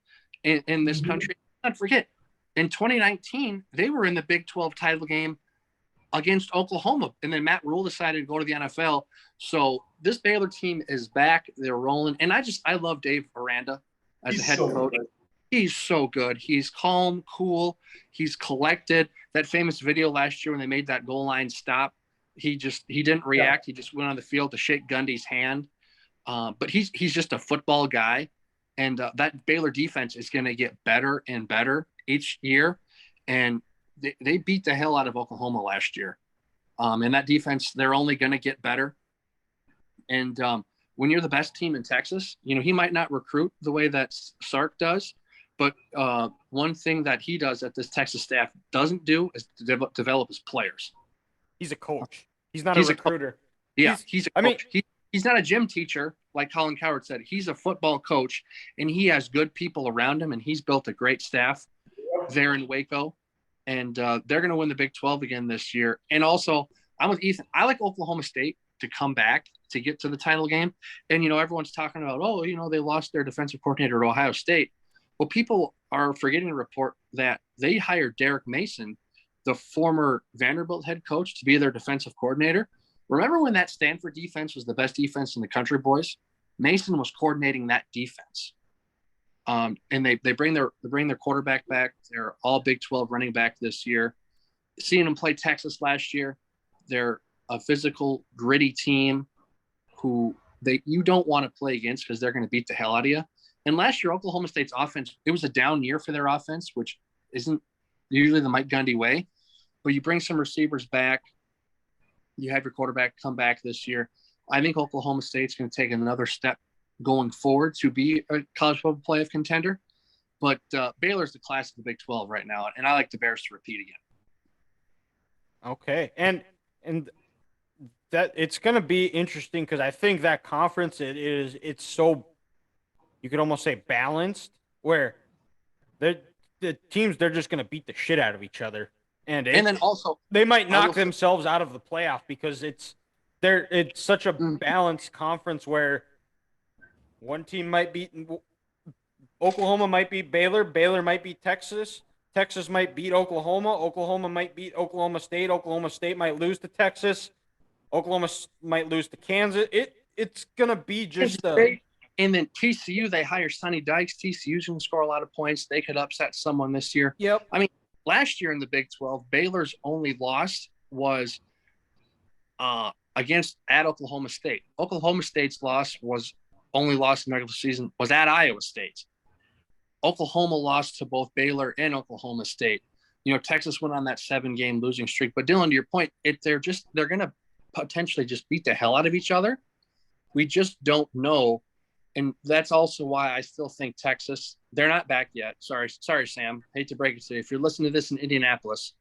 in this country. Don't forget, in 2019, they were in the Big 12 title game against Oklahoma, and then Matt Rule decided to go to the NFL. So this Baylor team is back. They're rolling. And I love Dave Aranda as a head coach. Good. He's so good. He's calm, cool. He's collected. That famous video last year when they made that goal line stop, he didn't react. Yeah. He just went on the field to shake Gundy's hand. But he's just a football guy. And that Baylor defense is going to get better and better each year. And they beat the hell out of Oklahoma last year. And that defense, they're only going to get better. And when you're the best team in Texas, he might not recruit the way that Sark does. But one thing that he does that this Texas staff doesn't do is develop his players. He's a coach. He's not a recruiter. He's a coach. He's not a gym teacher like Colin Cowherd said. He's a football coach, and he has good people around him, and he's built a great staff there in Waco. And they're going to win the Big 12 again this year. And also, I'm with Ethan. I like Oklahoma State to come back to get to the title game. And, everyone's talking about, they lost their defensive coordinator to Ohio State. Well, people are forgetting to report that they hired Derek Mason, the former Vanderbilt head coach, to be their defensive coordinator. Remember when that Stanford defense was the best defense in the country, boys? Mason was coordinating that defense. And they bring their quarterback back. They're all Big 12 running back this year. Seeing them play Texas last year, they're a physical, gritty team who you don't want to play against because they're going to beat the hell out of you. And last year, Oklahoma State's offense, it was a down year for their offense, which isn't usually the Mike Gundy way. But you bring some receivers back. You have your quarterback come back this year. I think Oklahoma State's going to take another step going forward to be a college football playoff contender. But Baylor's the class of the Big 12 right now, and I like the Bears to repeat again. Okay. And that it's going to be interesting because I think that conference, it's so – you could almost say balanced, where the teams, they're just going to beat the shit out of each other. And then also they might knock themselves out of the playoff because it's such a balanced conference where one team might beat Oklahoma, might beat Baylor might beat Texas might beat Oklahoma might beat Oklahoma State might lose to Texas. Oklahoma might lose to Kansas. It's gonna be just and then TCU, they hire Sonny Dykes. TCU's going to score a lot of points. They could upset someone this year. Yep. I mean, last year in the Big 12, Baylor's only loss was at Oklahoma State. Oklahoma State's only loss in the regular season was at Iowa State. Oklahoma lost to both Baylor and Oklahoma State. Texas went on that 7-game losing streak. But Dylan, to your point, they're going to potentially just beat the hell out of each other. We just don't know. And that's also why I still think Texas, they're not back yet. Sorry, Sam. Hate to break it to you. If you're listening to this in Indianapolis,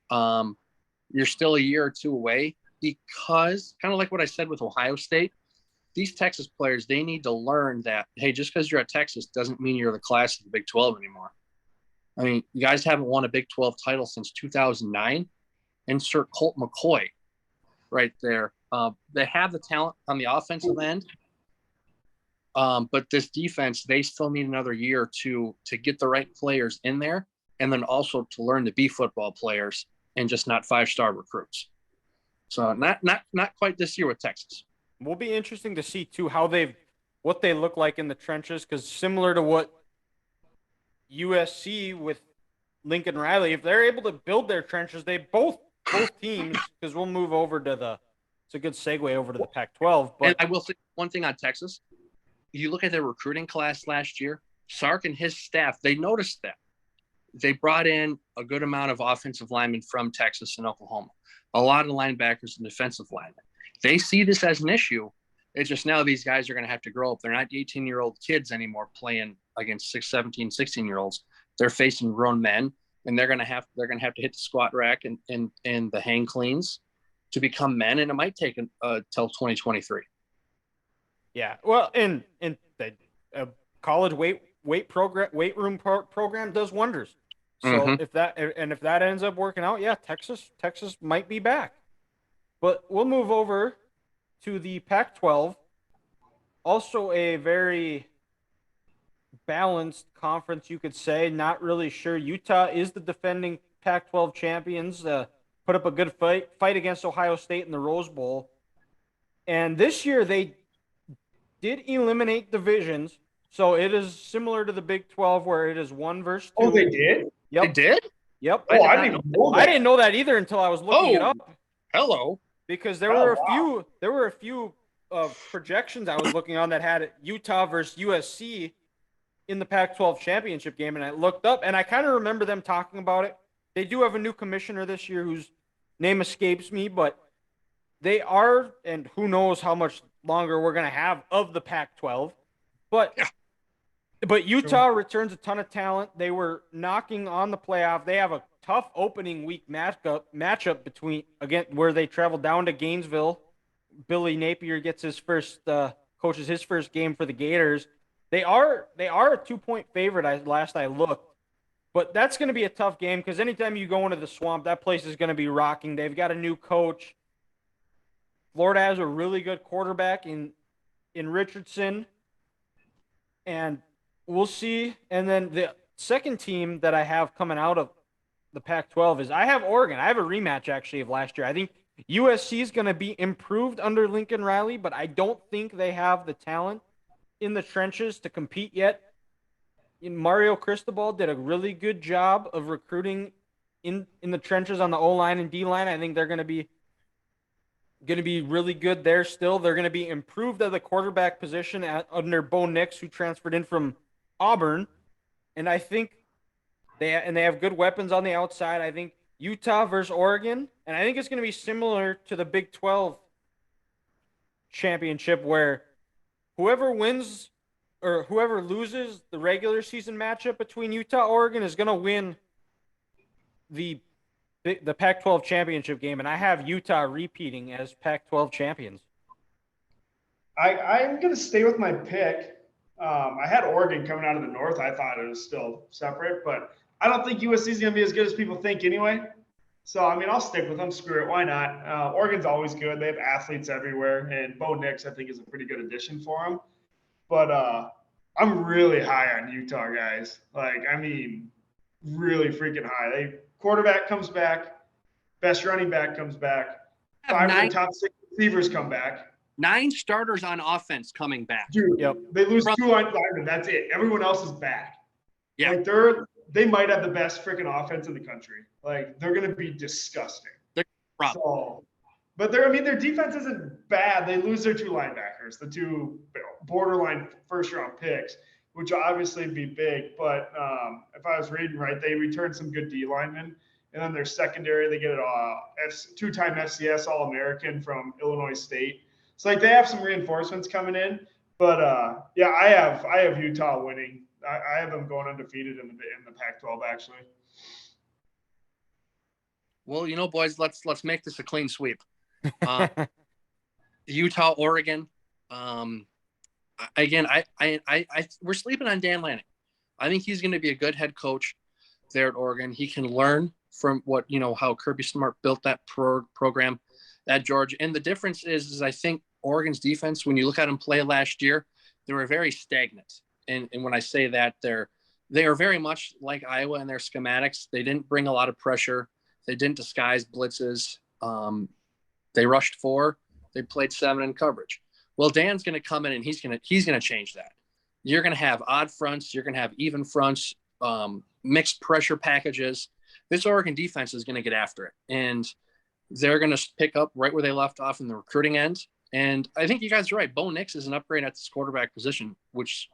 you're still a year or two away, because kind of like what I said with Ohio State, these Texas players, they need to learn that, hey, just because you're at Texas doesn't mean you're the class of the Big 12 anymore. I mean, you guys haven't won a Big 12 title since 2009. Insert Colt McCoy right there. They have the talent on the offensive end. But this defense, they still need another year to get the right players in there, and then also to learn to be football players and just not 5-star recruits. So not quite this year with Texas. Will be interesting to see too what they look like in the trenches, because similar to what USC with Lincoln Riley, if they're able to build their trenches, they both teams, because we'll move over to it's a good segue over to the Pac-12. But and I will say one thing on Texas. You look at their recruiting class last year, Sark and his staff, they noticed that. They brought in a good amount of offensive linemen from Texas and Oklahoma, a lot of linebackers and defensive linemen. They see this as an issue. It's just now these guys are going to have to grow up. They're not 18-year-old kids anymore playing against 17, 16-year-olds. They're facing grown men, and they're going to have to hit the squat rack and the hang cleans to become men, and it might take until 2023. Yeah, well, and the college weight room program does wonders. So if that ends up working out, yeah, Texas might be back. But we'll move over to the Pac-12. Also a very balanced conference, you could say. Not really sure. Utah is the defending Pac-12 champions. Put up a good fight against Ohio State in the Rose Bowl. And this year they did eliminate divisions, so it is similar to the Big 12 where it is 1 versus 2. Oh, they did? Yep. They did? Yep. Oh, I didn't know that. I didn't know that either until I was looking it up. Hello. Because there were a few projections I was looking on that had Utah versus USC in the Pac-12 championship game, and I looked up, and I kind of remember them talking about it. They do have a new commissioner this year whose name escapes me, but they are, and who knows how much longer we're going to have of the Pac-12. But Utah returns a ton of talent. They were knocking on the playoff. They have a tough opening week matchup where they travel down to Gainesville. Billy Napier gets coaches his first game for the Gators. They are a 2-point favorite last I looked. But that's going to be a tough game because anytime you go into the Swamp, that place is going to be rocking. They've got a new coach. Florida has a really good quarterback in Richardson. And we'll see. And then the second team that I have coming out of the Pac-12 is I have Oregon. I have a rematch, actually, of last year. I think USC is going to be improved under Lincoln Riley, but I don't think they have the talent in the trenches to compete yet. Mario Cristobal did a really good job of recruiting in the trenches on the O-line and D-line. I think they're going to be really good there still. They're going to be improved at the quarterback position under Bo Nix, who transferred in from Auburn. And I think they have good weapons on the outside. I think Utah versus Oregon, and I think it's going to be similar to the Big 12 championship where whoever wins or whoever loses the regular season matchup between Utah and Oregon is going to win the Pac-12 championship game, and I have Utah repeating as Pac-12 champions. I'm going to stay with my pick. I had Oregon coming out of the North. I thought it was still separate, but I don't think USC is going to be as good as people think anyway. So, I mean, I'll stick with them. Screw it. Why not? Oregon's always good. They have athletes everywhere, and Bo Nix, I think, is a pretty good addition for them. But I'm really high on Utah, guys. Really freaking high. Quarterback comes back. Best running back comes back. 5 of the top 6 receivers come back. 9 starters on offense coming back. Dude, Yep. they lose 2 linemen. That's it. Everyone else is back. Yeah. Like they might have the best freaking offense in the country. Like they're gonna be disgusting. So, but their defense isn't bad. They lose their 2 linebackers, the 2 borderline first round picks, which will obviously be big. But if I was reading right, they returned some good D linemen. And then their secondary, they get a 2-time FCS All-American from Illinois State. So like they have some reinforcements coming in. But yeah, I have Utah winning. I have them going undefeated in the Pac-12 actually. Well, boys, let's make this a clean sweep. Utah, Oregon. Again, we're sleeping on Dan Lanning. I think he's going to be a good head coach there at Oregon. He can learn from what how Kirby Smart built that program at Georgia. And the difference is I think Oregon's defense, when you look at them play last year, they were very stagnant. And when I say that, they are very much like Iowa in their schematics. They didn't bring a lot of pressure. They didn't disguise blitzes. They rushed 4. They played 7 in coverage. Well, Dan's going to come in and he's going to change that. You're going to have odd fronts. You're going to have even fronts, mixed pressure packages. This Oregon defense is going to get after it, and they're going to pick up right where they left off in the recruiting end. And I think you guys are right. Bo Nix is an upgrade at this quarterback position, which,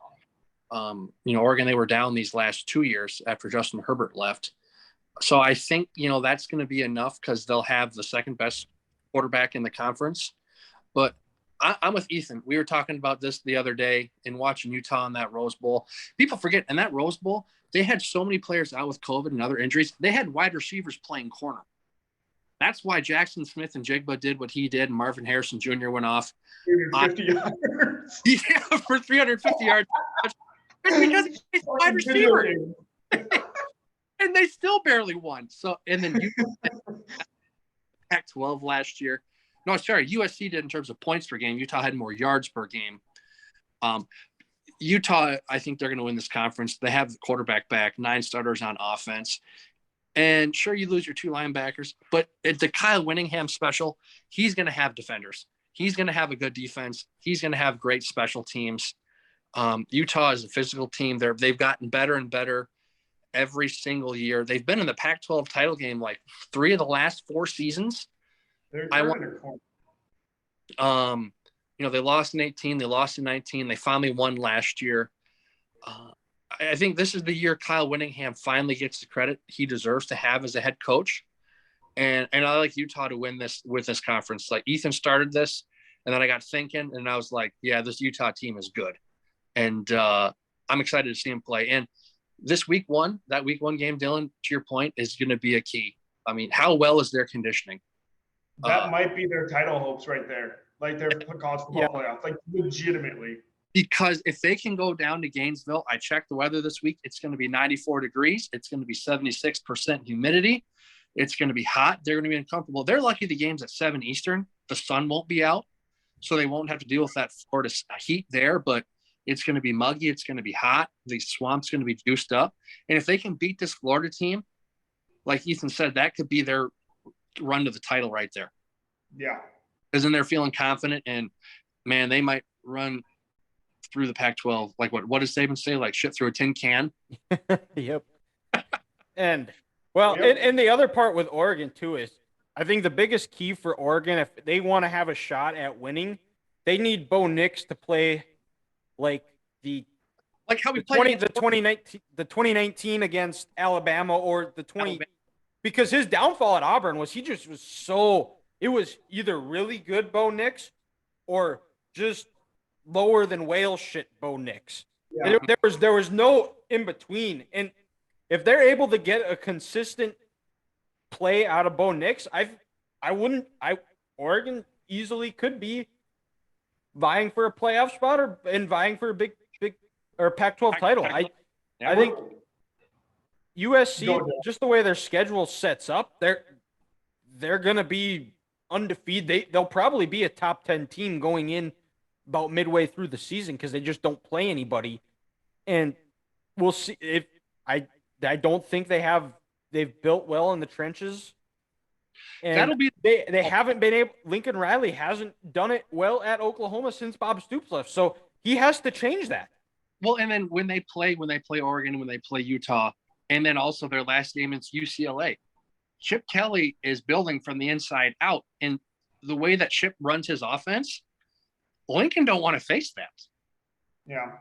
Oregon, they were down these last 2 years after Justin Herbert left. So I think, that's going to be enough because they'll have the second best quarterback in the conference. But I'm with Ethan. We were talking about this the other day and watching Utah in that Rose Bowl. People forget, in that Rose Bowl, they had so many players out with COVID and other injuries. They had wide receivers playing corner. That's why Jackson Smith and Jigba did what he did, and Marvin Harrison Jr. went off 350 yards. Yeah, for 350 yards. It's because he's a wide receiver. And they still barely won. So, and then Pac-12 last year. No, sorry, USC did in terms of points per game. Utah had more yards per game. Utah, I think they're going to win this conference. They have the quarterback back, 9 starters on offense. And sure, you lose your 2 linebackers, but at the Kyle Whittingham special, he's going to have defenders. He's going to have a good defense. He's going to have great special teams. Utah is a physical team. They've gotten better and better every single year. They've been in the Pac-12 title game like 3 of the last 4 seasons. They lost in 18, they lost in 19, they finally won last year. I think this is the year Kyle Whittingham finally gets the credit he deserves to have as a head coach. And I like Utah to win this with this conference. Like Ethan started this, and then I got thinking, and I was like, yeah, this Utah team is good. And I'm excited to see him play. And this week 1 game, Dylan, to your point, is going to be a key. I mean, how well is their conditioning? That might be their title hopes right there. Like their college football playoff, like legitimately. Because if they can go down to Gainesville, I checked the weather this week. It's going to be 94 degrees. It's going to be 76% humidity. It's going to be hot. They're going to be uncomfortable. They're lucky the game's at 7 Eastern. The sun won't be out, so they won't have to deal with that Florida heat there. But it's going to be muggy. It's going to be hot. The swamp's going to be juiced up. And if they can beat this Florida team, like Ethan said, that could be their run to the title right there. Yeah. Because then they're feeling confident, and, man, they might run through the Pac-12. Like what does Saban say? Like shit through a tin can? Yep. And, well, and the other part with Oregon, too, is I think the biggest key for Oregon, if they want to have a shot at winning, they need Bo Nix to play like how we played the 2019 against Alabama, or the 20 because his downfall at Auburn was he just was so it was either really good Bo Nix or just lower than whale shit Bo Nix. Yeah. There was no in between. And if they're able to get a consistent play out of Bo Nix, Oregon easily could be vying for a playoff spot and vying for a big or Pac-12 title. I think USC, just the way their schedule sets up, they're going to be undefeated. They'll probably be a top 10 team going in about midway through the season because they just don't play anybody. And we'll see if I don't think they've built well in the trenches And That'll be they haven't been able. Lincoln Riley hasn't done it well at Oklahoma since Bob Stoops left, so he has to change that. well. And then when they play Oregon, when they play Utah, and then also their last game is UCLA. Chip Kelly is building from the inside out, and the way that Chip runs his offense, Lincoln don't want to face that. Yeah.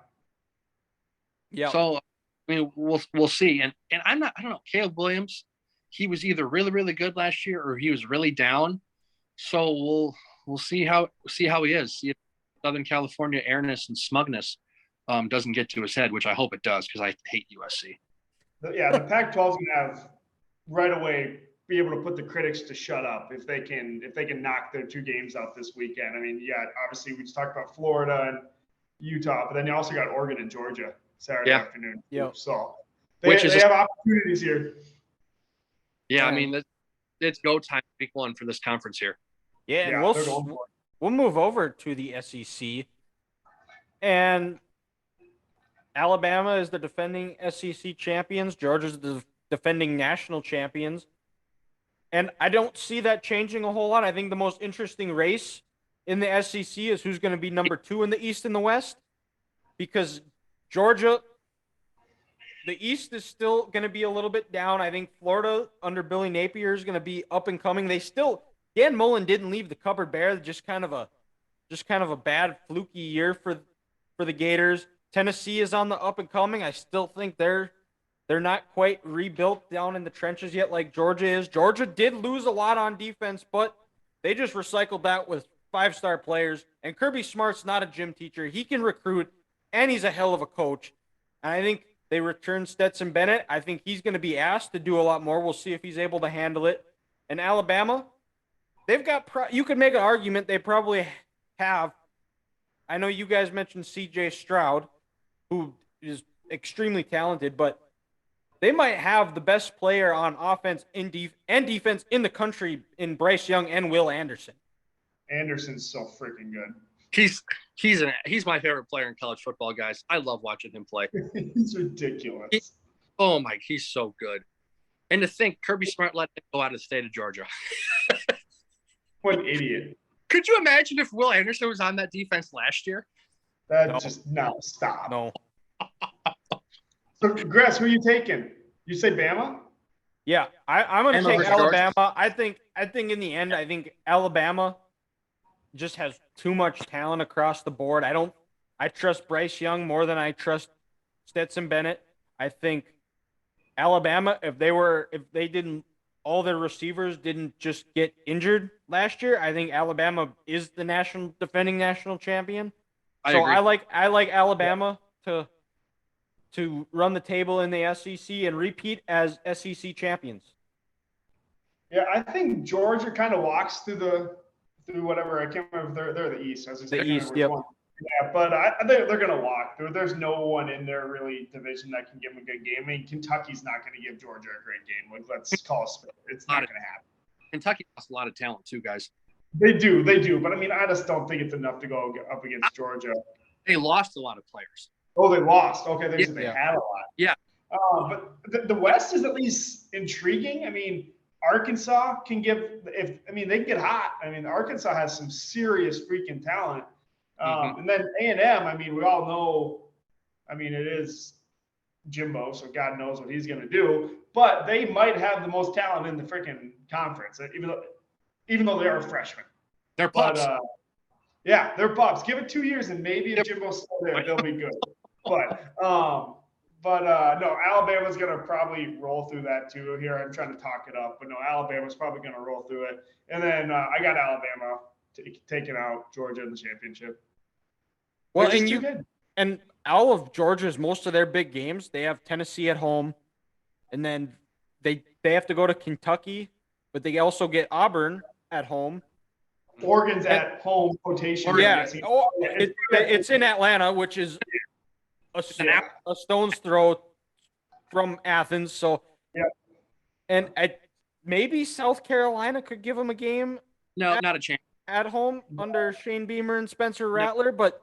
Yeah. So, I mean, we'll see. And I don't know. Caleb Williams, he was either really, really good last year or he was really down. So we'll see how he is. See if Southern California airness and smugness doesn't get to his head, which I hope it does because I hate USC. Yeah, the Pac-12 is gonna have right away be able to put the critics to shut up if they can knock their 2 games out this weekend. I mean, yeah, obviously we just talked about Florida and Utah, but then you also got Oregon and Georgia Saturday afternoon. Yeah. So they have opportunities here. Yeah, I mean, it's go time week 1 for this conference here. Yeah, and we'll move over to the SEC. And Alabama is the defending SEC champions. Georgia's the defending national champions. And I don't see that changing a whole lot. I think the most interesting race in the SEC is who's going to be number 2 in the East and the West. Because Georgia, the East is still going to be a little bit down. I think Florida under Billy Napier is going to be up and coming. Dan Mullen didn't leave the cupboard bare. Just kind of a bad fluky year for the Gators. Tennessee is on the up and coming. I still think they're not quite rebuilt down in the trenches yet like Georgia is. Georgia did lose a lot on defense, but they just recycled that with 5-star players. And Kirby Smart's not a gym teacher. He can recruit, and he's a hell of a coach. And I think they returned Stetson Bennett. I think he's going to be asked to do a lot more. We'll see if he's able to handle it. And Alabama, they've got you could make an argument they probably have. I know you guys mentioned C.J. Stroud, who is extremely talented, but they might have the best player on offense and defense in the country in Bryce Young and Will Anderson. Anderson's so freaking good. He's my favorite player in college football, guys. I love watching him play. He's ridiculous. He's so good. And to think Kirby Smart let him go out of the state of Georgia. What an idiot. Could you imagine if Will Anderson was on that defense last year? Stop. No. So, Gress, who are you taking? You say Bama? Yeah, I'm going to take Alabama. I think in the end, I think Alabama just has too much talent across the board. I trust Bryce Young more than I trust Stetson Bennett. I think Alabama, if all their receivers didn't just get injured last year, I think Alabama is the defending national champion. So I like Alabama to run the table in the SEC and repeat as SEC champions. Yeah, I think Georgia kind of walks through whatever. I can't remember if they're the East. The East, yep. Yeah, but they're going to walk. There's no one in their really division that can give them a good game. I mean, Kentucky's not going to give Georgia a great game. Like, let's call it split. It's not going to happen. Kentucky has a lot of talent too, guys. They do. But I mean, I just don't think it's enough to go up against Georgia. They lost a lot of players. Oh, they lost. Okay, they had a lot. Yeah. But the West is at least intriguing. I mean, Arkansas can they can get hot. I mean, Arkansas has some serious freaking talent. And then A&M, I mean, we all know, I mean, it is Jimbo, so God knows what he's going to do. But they might have the most talent in the freaking conference, even though they are freshmen. They're pups. Yeah, they're pups. Give it 2 years, and maybe if Jimbo's still there, they'll be good. But no, Alabama's going to probably roll through that too. Here, I'm trying to talk it up, but no, Alabama's probably going to roll through it. And then I got Alabama taking out Georgia in the championship. Well, and all of Georgia's most of their big games, they have Tennessee at home, and then they have to go to Kentucky, but they also get Auburn at home. Oregon's at home quotation. Yeah, it's in Atlanta, which is a stone's throw from Athens. So, yeah, and maybe South Carolina could give them a game. No, not a chance. At home under Shane Beamer and Spencer Rattler, but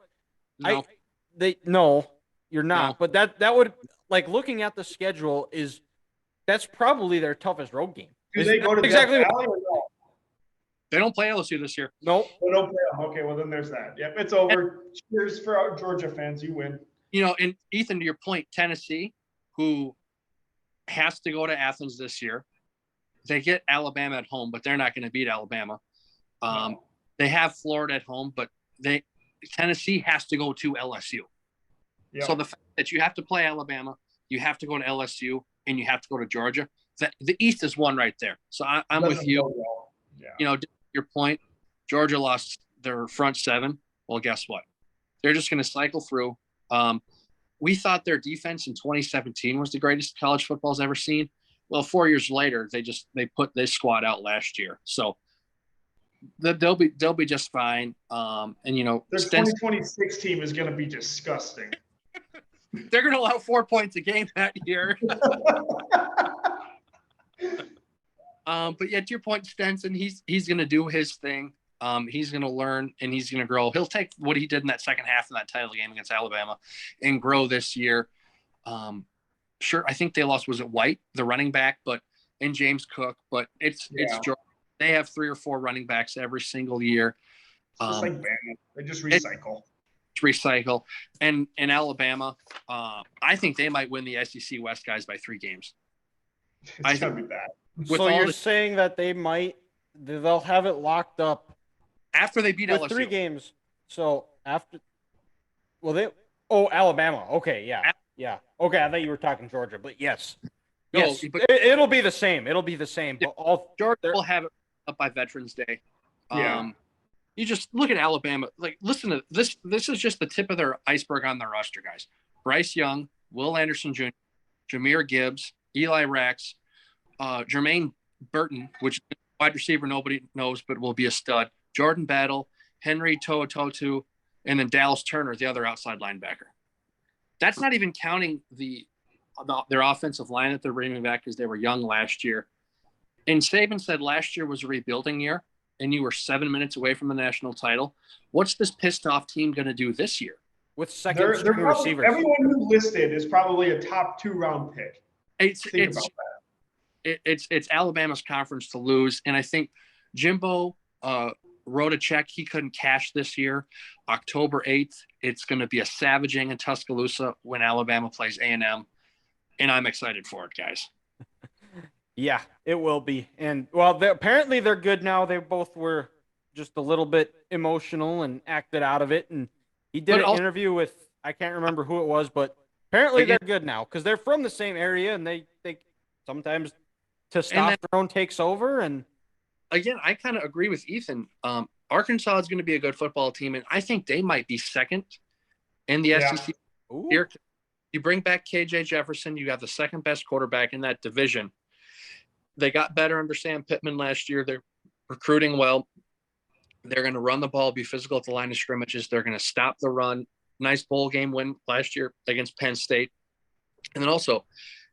no. You're not. No. But that would, like, looking at the schedule, that's probably their toughest road game. Do they go to exactly Death Valley or no? They don't play LSU this year. Nope. Oh, no playoff. Okay, well then there's that. Yep, it's over. Cheers for our Georgia fans. You win. And Ethan, to your point, Tennessee, who has to go to Athens this year, they get Alabama at home, but they're not going to beat Alabama. No. They have Florida at home, but Tennessee has to go to LSU. Yep. So the fact that you have to play Alabama, you have to go to LSU, and you have to go to Georgia, the East is one right there. So I'm with you. Well. Yeah. Your point, Georgia lost their front seven. Well, guess what? They're just going to cycle through. We thought their defense in 2017 was the greatest college football's ever seen. Well, 4 years later, they put this squad out last year. So they'll be just fine. And Their 2026 team is going to be disgusting. They're going to allow 4 points a game that year. But yeah, to your point, Stenson, he's going to do his thing. He's going to learn and he's going to grow. He'll take what he did in that second half of that title game against Alabama and grow this year. Sure, I think they lost, was it White, the running back, and James Cook, but it's Georgia. They have 3 or 4 running backs every single year. Just like Bama. They just recycle. And in Alabama, I think they might win the SEC West, guys, by 3 games. It's going to be bad. So you're saying that they'll have it locked up after they beat LSU. 3 games. So after, Alabama. Okay, yeah. Yeah. Okay, I thought you were talking Georgia, but yes. No, yes, but it'll be the same. It'll be the same. Yeah, Georgia will have it up by Veterans Day. Yeah. You just look at Alabama. Like, listen to this. This is just the tip of their iceberg on their roster, guys. Bryce Young, Will Anderson Jr., Jahmyr Gibbs, Eli Rax, Jermaine Burton, which is a wide receiver nobody knows but will be a stud, Jordan Battle, Henry To'oto'o, and then Dallas Turner, the other outside linebacker. That's not even counting their offensive line that they're bringing back because they were young last year. And Saban said last year was a rebuilding year, and you were 7 minutes away from the national title. What's this pissed off team going to do this year? With second receivers. Everyone who listed is probably a top 2 round pick. It's Alabama's conference to lose, and I think Jimbo wrote a check he couldn't cash this year. October 8th, it's going to be a savaging in Tuscaloosa when Alabama plays A&M, and I'm excited for it, guys. Yeah, it will be. And, apparently they're good now. They both were just a little bit emotional and acted out of it. And he did an interview with, I can't remember who it was, but apparently they're good now because they're from the same area, and they sometimes testosterone takes over. And again, I kind of agree with Ethan. Arkansas is going to be a good football team, and I think they might be second in the SEC. Here, you bring back KJ Jefferson, you have the second best quarterback in that division. They got better under Sam Pittman last year. They're recruiting well. They're going to run the ball, be physical at the line of scrimmages. They're going to stop the run. Nice bowl game win last year against Penn State. And then also,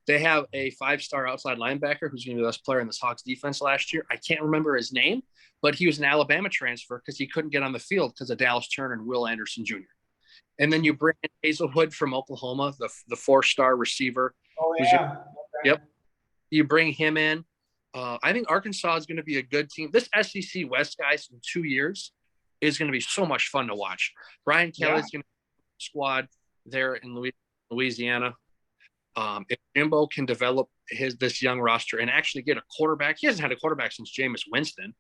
they have a 5-star outside linebacker who's going to be the best player in this Hawks defense last year. I can't remember his name, but he was an Alabama transfer because he couldn't get on the field because of Dallas Turner and Will Anderson Jr. And then you bring in Hazelwood from Oklahoma, the 4-star receiver. Oh, yeah. Yep. You bring him in. I think Arkansas is going to be a good team. This SEC West, guys, in 2 years is going to be so much fun to watch. Brian Kelly's going to squad there in Louisiana. If Jimbo can develop this young roster and actually get a quarterback, he hasn't had a quarterback since Jameis Winston.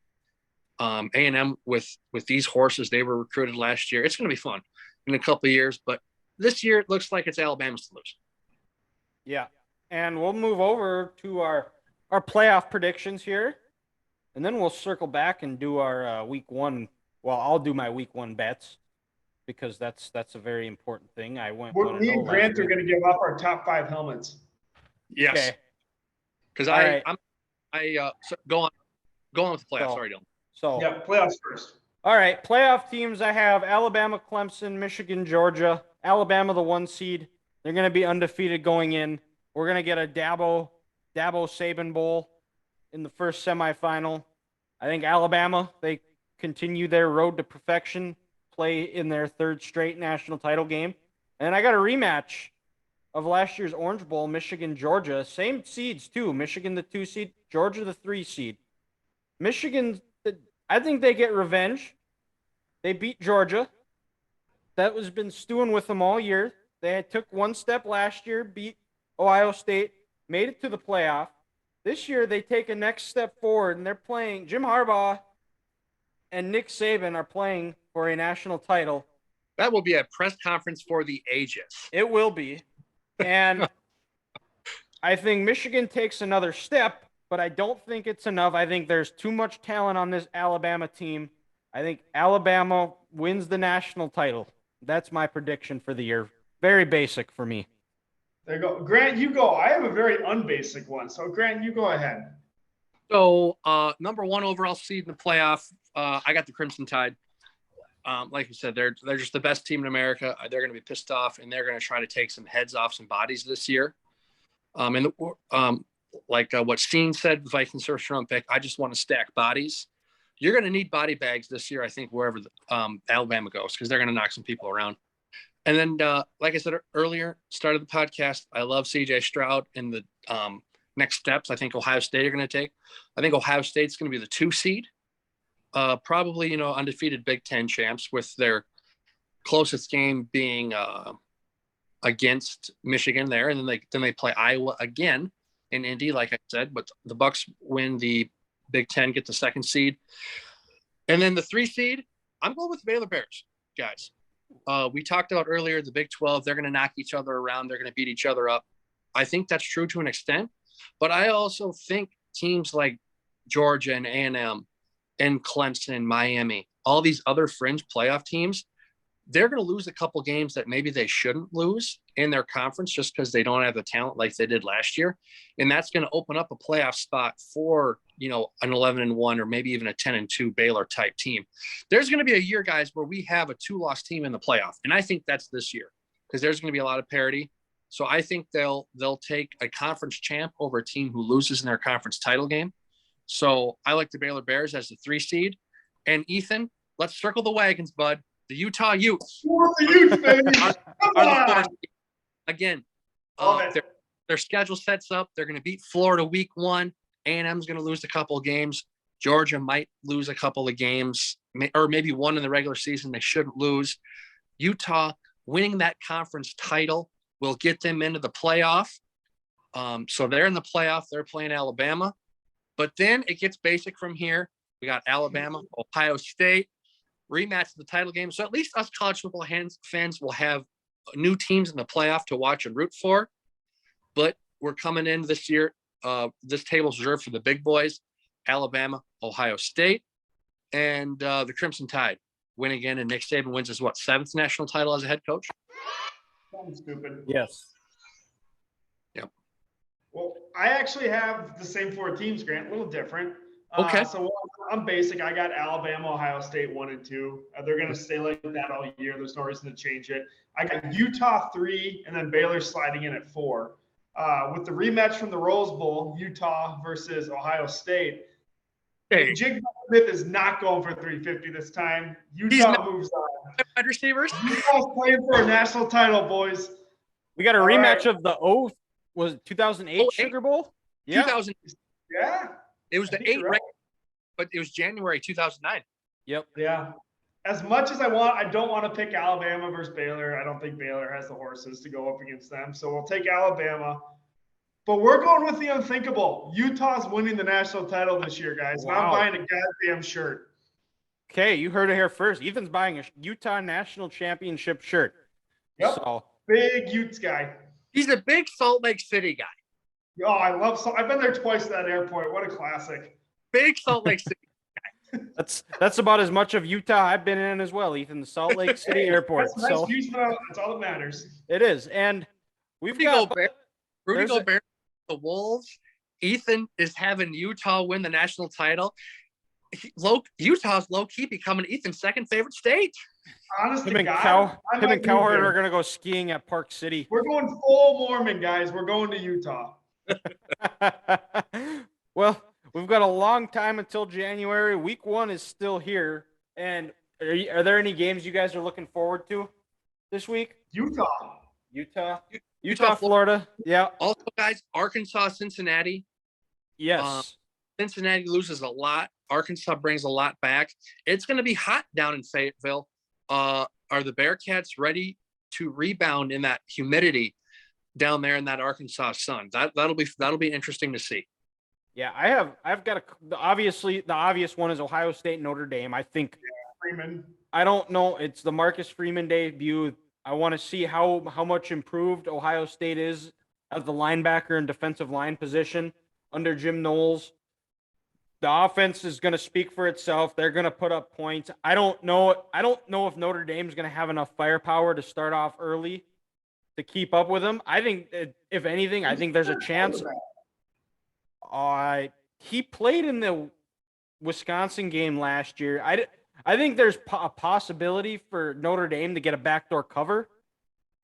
A&M with these horses, they were recruited last year. It's going to be fun in a couple of years, but this year it looks like it's Alabama's to lose. Yeah, and we'll move over to our playoff predictions here, and then we'll circle back and do our week 1. Well, I'll do my week 1 bets because that's a very important thing. I went. Me and Grant are going to give up our top 5 helmets. Yes. Because okay. So go on with the playoffs. Sorry, Dylan. So yeah, playoffs first. All right, playoff teams. I have Alabama, Clemson, Michigan, Georgia. Alabama, the 1 seed. They're going to be undefeated going in. We're going to get a Dabo Saban Bowl in the first semifinal. I think Alabama, they continue their road to perfection, play in their 3rd straight national title game. And I got a rematch of last year's Orange Bowl, Michigan, Georgia. Same seeds, too. Michigan, the 2 seed, Georgia, the 3 seed. Michigan, I think they get revenge. They beat Georgia. That was been stewing with them all year. They had took one step last year, beat Ohio State, made it to the playoff. This year they take a next step forward, and they're playing. Jim Harbaugh and Nick Saban are playing for a national title. That will be a press conference for the ages. It will be. And I think Michigan takes another step, but I don't think it's enough. I think there's too much talent on this Alabama team. I think Alabama wins the national title. That's my prediction for the year. Very basic for me. There you go. Grant, you go. I have a very unbasic one. So, Grant, you go ahead. So, number 1 overall seed in the playoff, I got the Crimson Tide. Like you said, they're just the best team in America. They're going to be pissed off, and they're going to try to take some heads off some bodies this year. What Steen said, Vikings first round pick, I just want to stack bodies. You're going to need body bags this year, I think, wherever Alabama goes, because they're going to knock some people around. And then, like I said earlier, started the podcast, I love C.J. Stroud and the next steps I think Ohio State are going to take. I think Ohio State's going to be the 2 seed. Probably, undefeated Big Ten champs, with their closest game being against Michigan there. And then they play Iowa again in Indy, like I said. But the Bucks win the Big Ten, get the 2nd seed. And then the 3 seed, I'm going with the Baylor Bears, guys. We talked about earlier, the Big 12, they're going to knock each other around. They're going to beat each other up. I think that's true to an extent. But I also think teams like Georgia and A&M and Clemson and Miami, all these other fringe playoff teams, they're going to lose a couple games that maybe they shouldn't lose in their conference just because they don't have the talent like they did last year. And that's going to open up a playoff spot for, an 11-1 or maybe even a 10-2 Baylor type team. There's going to be a year, guys, where we have a 2-loss team in the playoff. And I think that's this year because there's going to be a lot of parity. So I think they'll take a conference champ over a team who loses in their conference title game. So I like the Baylor Bears as the 3 seed. And Ethan, let's circle the wagons, bud. The Utah Utes. The Utes, baby. Come on. Again, Love it. their schedule sets up. They're going to beat Florida week 1. A&M's going to lose a couple of games. Georgia might lose a couple of games, or maybe one in the regular season they shouldn't lose. Utah winning that conference title will get them into the playoff. So they're in the playoff. They're playing Alabama. But then it gets basic from here. We got Alabama, Ohio State, rematch of the title game. So at least us college football fans will have new teams in the playoff to watch and root for. But we're coming in this year. This table's reserved for the big boys, Alabama, Ohio State, and the Crimson Tide win again. And Nick Saban wins his 7th national title as a head coach? Sounds stupid. Yes. Yep. Well, I actually have the same 4 teams, Grant, a little different. Okay. So I'm basic. I got Alabama, Ohio State 1 and 2. They're going to stay like that all year. There's no reason to change it. I got Utah 3, and then Baylor sliding in at 4. With the rematch from the Rose Bowl, Utah versus Ohio State. Hey. Jigba Smith is not going for 350 this time. Utah moves on. Wide receivers. Utah's playing for a national title, boys. We got a rematch of the was it 2008 Sugar Bowl? Yeah. 2000. Yeah. It was the 8, right? But it was January 2009. Yep. Yeah. As much as I don't want to pick Alabama versus Baylor. I don't think Baylor has the horses to go up against them. So we'll take Alabama. But we're going with the unthinkable. Utah's winning the national title this year, guys. Wow. And I'm buying a goddamn shirt. Okay, you heard it here first. Ethan's buying a Utah National Championship shirt. Yep. So. Big Utes guy. He's a big Salt Lake City guy. Oh, I love Salt. I've been there twice at that airport. What a classic. Big Salt Lake City. That's about as much of Utah I've been in as well, Ethan. The Salt Lake City Airport. That's all that matters. It is, and we've got Rudy Gobert, the Wolves. Ethan is having Utah win the national title. Utah's low key becoming Ethan's second favorite state. Honestly, him and Cowherd are going to go skiing at Park City. We're going full Mormon, guys. We're going to Utah. Well, we've got a long time until January. Week 1 is still here. And are there any games you guys are looking forward to this week? Utah, Florida. Yeah. Also, guys, Arkansas, Cincinnati. Yes. Cincinnati loses a lot. Arkansas brings a lot back. It's going to be hot down in Fayetteville. Are the Bearcats ready to rebound in that humidity down there in that Arkansas sun? That'll be interesting to see. Yeah, I've got obviously the obvious one is Ohio State and Notre Dame. I think Freeman. I don't know. It's the Marcus Freeman debut. I want to see how much improved Ohio State is at the linebacker and defensive line position under Jim Knowles. The offense is going to speak for itself. They're going to put up points. I don't know if Notre Dame is going to have enough firepower to start off early to keep up with them. I think, if anything, I think there's a chance. He played in the Wisconsin game last year. I think there's a possibility for Notre Dame to get a backdoor cover,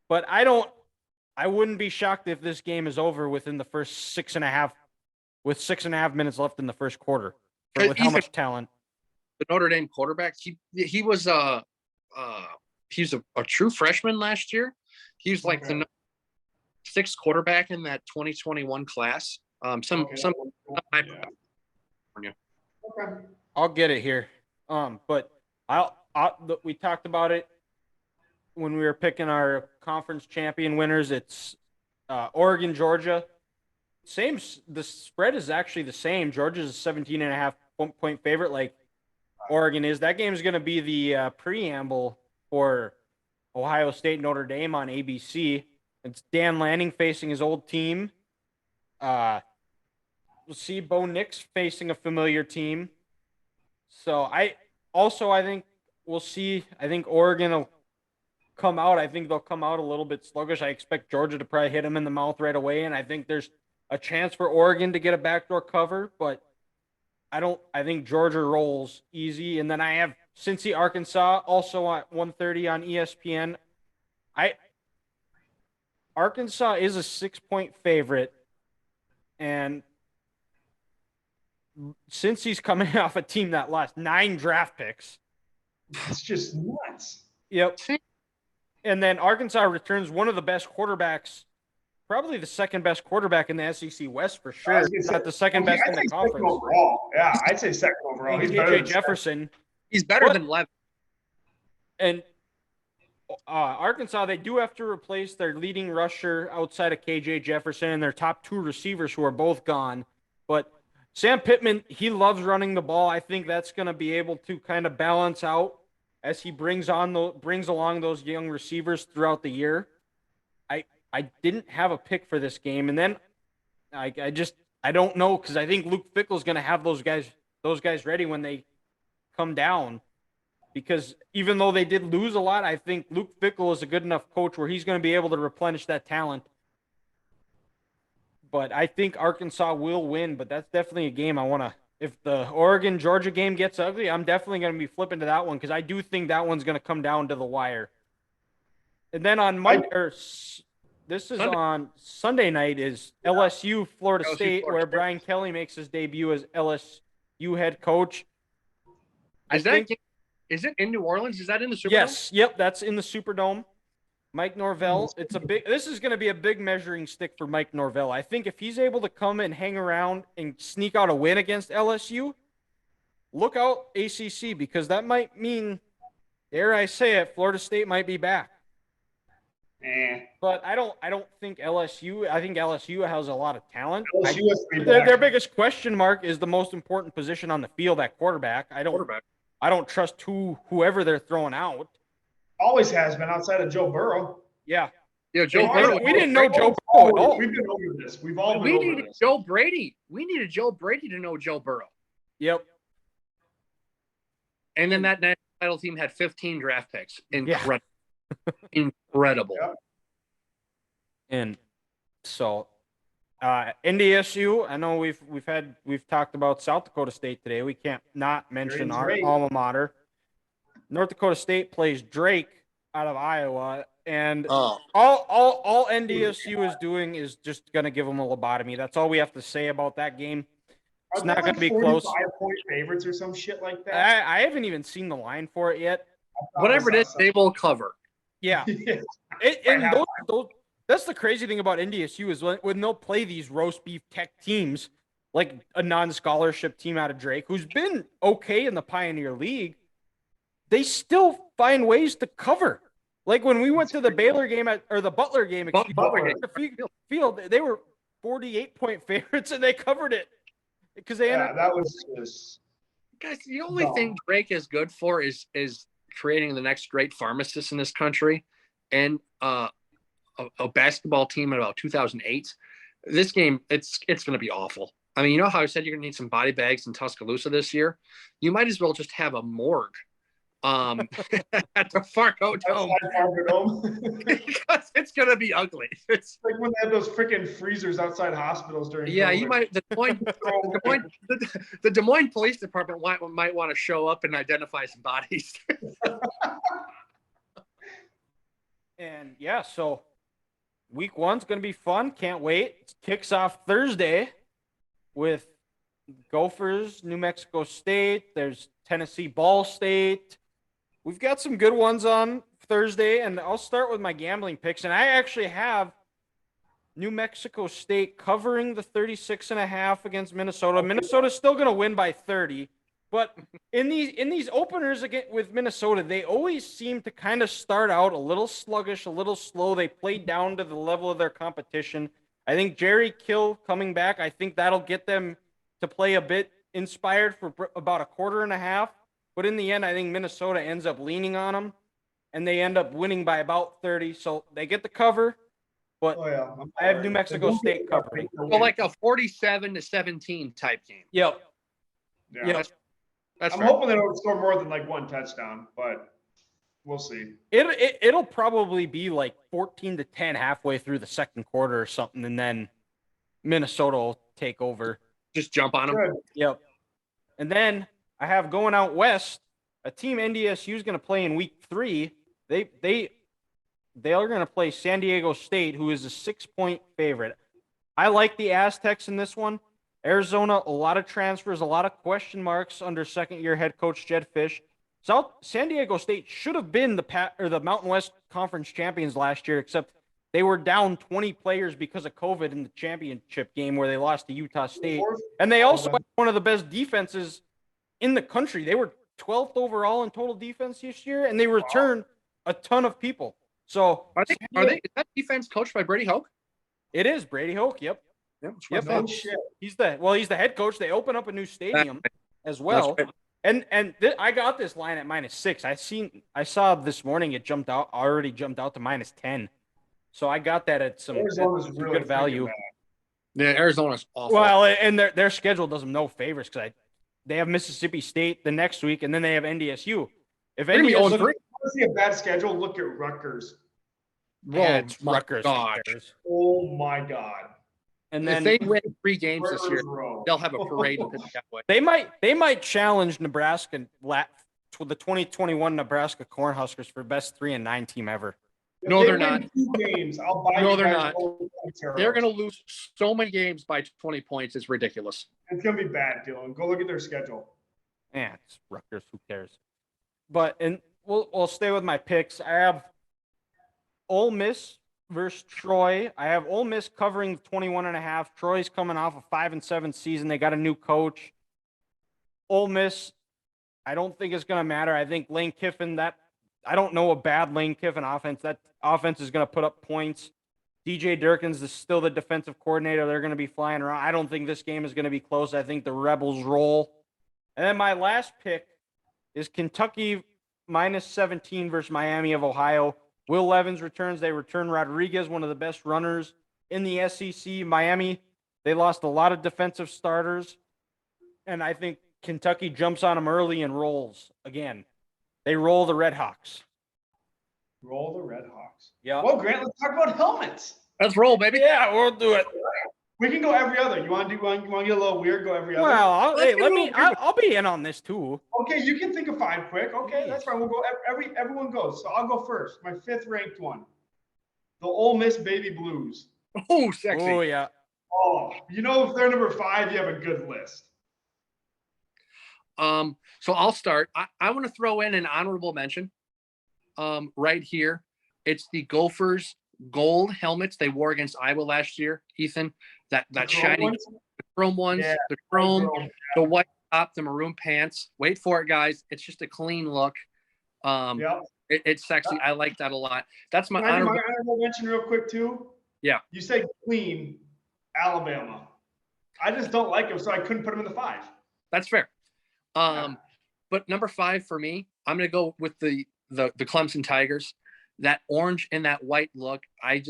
but I wouldn't be shocked if this game is over within the first 6.5, with 6.5 minutes left in the first quarter, with how much talent. The Notre Dame quarterback, he was he's a true freshman last year. He's like the sixth quarterback in that 2021 class. I'll get it here. But we talked about it when we were picking our conference champion winners. It's Oregon, Georgia. The spread is actually the same. Georgia's a 17.5 point favorite, like Oregon is. That game is going to be the preamble for Ohio State Notre Dame on ABC. It's Dan Lanning facing his old team. We'll see Bo Nix facing a familiar team. So I think we'll see. I think Oregon will come out. I think they'll come out a little bit sluggish. I expect Georgia to probably hit them in the mouth right away, and I think there's a chance for Oregon to get a backdoor cover, but I think Georgia rolls easy. And then I have Cincy, Arkansas, also at 1:30 on ESPN. Arkansas is a 6-point favorite, and Cincy's coming off a team that lost 9 draft picks. It's just nuts. Yep. And then Arkansas returns one of the best quarterbacks, probably the second best quarterback in the SEC West for sure. Not the second best in the conference. Overall. Yeah, I'd say second overall. He's better KJ than Jefferson. He's better than Levin. And Arkansas, they do have to replace their leading rusher outside of KJ Jefferson and their top 2 receivers who are both gone. But Sam Pittman, he loves running the ball. I think that's going to be able to kind of balance out as he brings along those young receivers throughout the year. I didn't have a pick for this game, and then I don't know, because I think Luke Fickell's going to have those guys ready when they come down. Because even though they did lose a lot, I think Luke Fickell is a good enough coach where he's going to be able to replenish that talent. But I think Arkansas will win, but that's definitely a game I want to – if the Oregon-Georgia game gets ugly, I'm definitely going to be flipping to that one, because I do think that one's going to come down to the wire. And then on on Sunday night is LSU, Florida State, where Brian Kelly makes his debut as LSU head coach. Is it in New Orleans? Is that in the Superdome? Yes. Yep. That's in the Superdome. Mike Norvell. This is going to be a big measuring stick for Mike Norvell. I think if he's able to come and hang around and sneak out a win against LSU, look out ACC, because that might mean, dare I say it, Florida State might be back. But I don't think LSU. I think LSU has a lot of talent. Their biggest question mark is the most important position on the field at quarterback. I don't trust whoever they're throwing out. Always has been outside of Joe Burrow. Yeah, Joe Burrow. We didn't know Joe Burrow at all. We've been over this. We've all been over this. Joe Brady. We needed Joe Brady to know Joe Burrow. Yep. And then that national title team had 15 draft picks. Incredible. Yeah. Incredible. Yeah. And so NDSU, I know we've talked about South Dakota State today. We can't not mention our alma mater. North Dakota State plays Drake out of Iowa, and all NDSU is doing is just going to give them a lobotomy. That's all we have to say about that game. It's not going to be close. 45-point favorites or some shit like that. I haven't even seen the line for it yet. Whatever it is, they will cover. Yeah. That's the crazy thing about NDSU is when they'll play these roast beef tech teams like a non-scholarship team out of Drake, who's been okay in the Pioneer League, they still find ways to cover. Like when we went to the Baylor game or the Butler game, the field, they were 48-point favorites and they covered it because they that was just guys. The only thing Drake is good for is creating the next great pharmacist in this country, and a basketball team in about 2008. This game, it's going to be awful. I mean, you know how I said you're going to need some body bags in Tuscaloosa this year? You might as well just have a morgue at the Fargo Dome. Because it's going to be ugly. It's like when they have those freaking freezers outside hospitals during COVID. You might the Des Moines Police Department might want to show up and identify some bodies. And yeah, so week 1's going to be fun. Can't wait. It kicks off Thursday with Gophers, New Mexico State. There's Tennessee, Ball State. We've got some good ones on Thursday, and I'll start with my gambling picks. And I actually have New Mexico State covering the 36.5 against Minnesota. Minnesota's still going to win by 30. But in these openers again with Minnesota, they always seem to kind of start out a little sluggish, a little slow. They play down to the level of their competition. I think Jerry Kill coming back, I think that'll get them to play a bit inspired for about a quarter and a half. But in the end, I think Minnesota ends up leaning on them, and they end up winning by about 30. So they get the cover, but I have New Mexico State covering. Well, like a 47-17 type game. Yep. Yeah. I'm hoping they don't score more than like one touchdown, but we'll see. It'll probably be like 14-10 halfway through the second quarter or something, and then Minnesota will take over. Just jump on them. Good. Yep. And then I have going out west, a team NDSU is going to play in week 3. They are going to play San Diego State, who is a 6-point favorite. I like the Aztecs in this one. Arizona, a lot of transfers, a lot of question marks under second-year head coach Jed Fish. San Diego State should have been the Mountain West Conference champions last year, except they were down 20 players because of COVID in the championship game where they lost to Utah State. And they also had one of the best defenses in the country. They were 12th overall in total defense this year, and they returned a ton of people. So is that defense coached by Brady Hoke? It is Brady Hoke. Yep. No shit. He's the head coach. They open up a new stadium as well. Right. And I got this line at -6. I saw this morning it already jumped out to -10. So I got that at some good value. Yeah, Arizona's awful. Well, and their schedule does them no favors because they have Mississippi State the next week, and then they have NDSU. If NDSU want to see a bad schedule, look at Rutgers. It's Rutgers. Oh my God. And then if they win 3 games this year, they'll have a parade in Piscataway. They might challenge Nebraska to the 2021 Nebraska Cornhuskers for best 3-9 team ever. No, they're not. 2 games, I'll buy no, you they're guys not. They're going to lose so many games by 20 points. It's ridiculous. It's going to be bad, Dylan. Go look at their schedule. Yeah, it's Rutgers. Who cares? And we'll stay with my picks. I have Ole Miss versus Troy. I have Ole Miss covering 21.5. Troy's coming off a 5-7 season. They got a new coach. Ole Miss, I don't think it's going to matter. I think Lane Kiffin, I don't know a bad Lane Kiffin offense. That offense is going to put up points. DJ Durkins is still the defensive coordinator. They're going to be flying around. I don't think this game is going to be close. I think the Rebels roll. And then my last pick is Kentucky -17 versus Miami of Ohio. Will Levis returns. They return Rodriguez, one of the best runners in the SEC. Miami, they lost a lot of defensive starters. And I think Kentucky jumps on them early and rolls again. They roll the Red Hawks. Roll the Red Hawks. Yeah. Well, Grant, let's talk about helmets. Let's roll, baby. Yeah, we'll do it. We can go every other. You want to get a little weird? Go every other. Well, I'll be in on this too. Okay, you can think of 5 quick. Okay, that's fine. We'll go. Everyone goes. So I'll go first. My 5th ranked one, the Ole Miss Baby Blues. Oh, sexy. Oh yeah. Oh, if they're number 5, you have a good list. So I'll start. I want to throw in an honorable mention. Right here, it's the Gophers gold helmets they wore against Iowa last year. Ethan, that shiny chrome ones, Yeah, the chrome, chrome. the white top, the maroon pants. Wait for it, guys. It's just a clean look. Yep. It's sexy. I like that a lot. That's my Can I do my honorable. honorable mention real quick too? Yeah. You say clean, Alabama. I just don't like him, so I couldn't put him in the 5. That's fair. But number 5 for me, I'm gonna go with the Clemson Tigers. That orange and that white look, I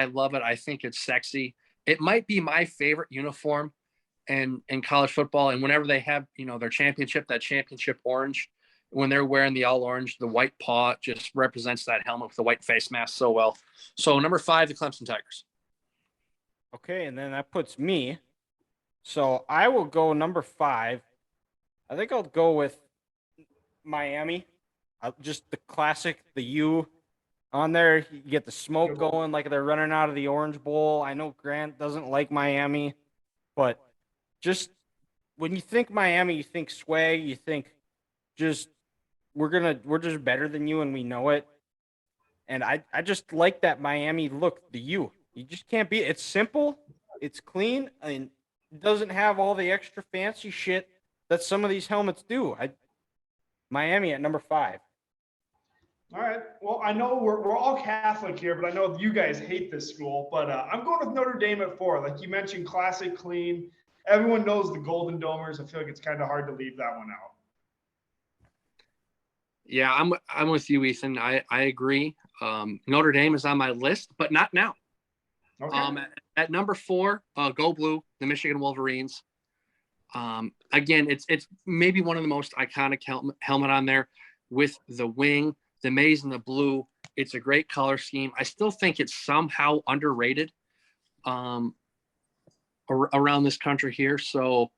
love it. I think it's sexy. It might be my favorite uniform in college football. And whenever they have, their championship, that championship orange, when they're wearing the all orange, the white paw just represents that helmet with the white face mask so well. So number 5, the Clemson Tigers. Okay, and then that puts me. So I will go number 5. I think I'll go with Miami. Just the classic, the U on there. You get the smoke going like they're running out of the Orange Bowl. I know Grant doesn't like Miami, but just when you think Miami, you think swag, you think just we're just better than you and we know it. And I just like that Miami look, the U. You just can't beat it. It's simple, it's clean, and it doesn't have all the extra fancy shit that some of these helmets do. Miami at number 5. All right. Well, I know we're all Catholic here, but I know you guys hate this school. But I'm going with Notre Dame at 4. Like you mentioned, classic, clean. Everyone knows the Golden Domers. I feel like it's kind of hard to leave that one out. Yeah, I'm with you, Ethan. I agree. Notre Dame is on my list, but not now. Okay. At number 4, Go Blue, the Michigan Wolverines. Again, it's maybe one of the most iconic helmet on there with the wing, the maize and the blue. It's a great color scheme. I still think it's somehow underrated around this country here. So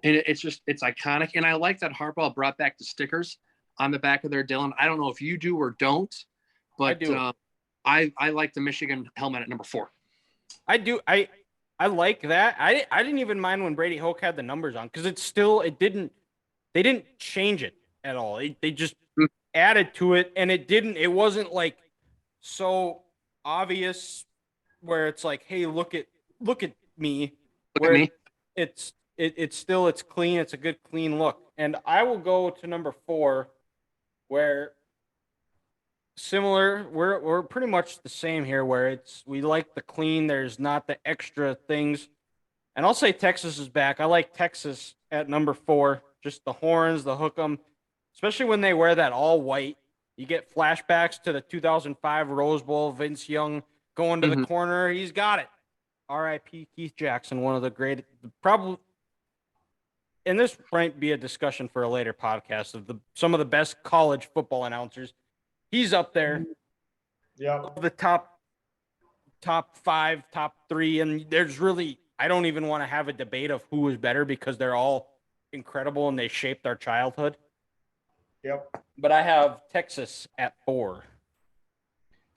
it's iconic. And I like that Harbaugh brought back the stickers on the back of their Dylan. I don't know if you do or don't, but I do. I like the Michigan helmet at number 4. I do. I like that. I didn't even mind when Brady Hoke had the numbers on because they didn't change it at all. They just added to it, and it wasn't like so obvious where it's like, hey, look at me. Look at me. It's clean. It's a good clean look. And I will go to number 4, where similar, we're pretty much the same here, where we like the clean. There's not the extra things. And I'll say Texas is back. I like Texas at number 4. Just the horns, the hook 'em, especially when they wear that all white. You get flashbacks to the 2005 Rose Bowl. Vince Young going to the corner. He's got it. R.I.P. Keith Jackson, one of the great, probably. And this might be a discussion for a later podcast of some of the best college football announcers. He's up there. Yeah. The top 5, top 3, and there's really, I don't even want to have a debate of who is better because they're all incredible and they shaped our childhood. Yep. But I have Texas at 4.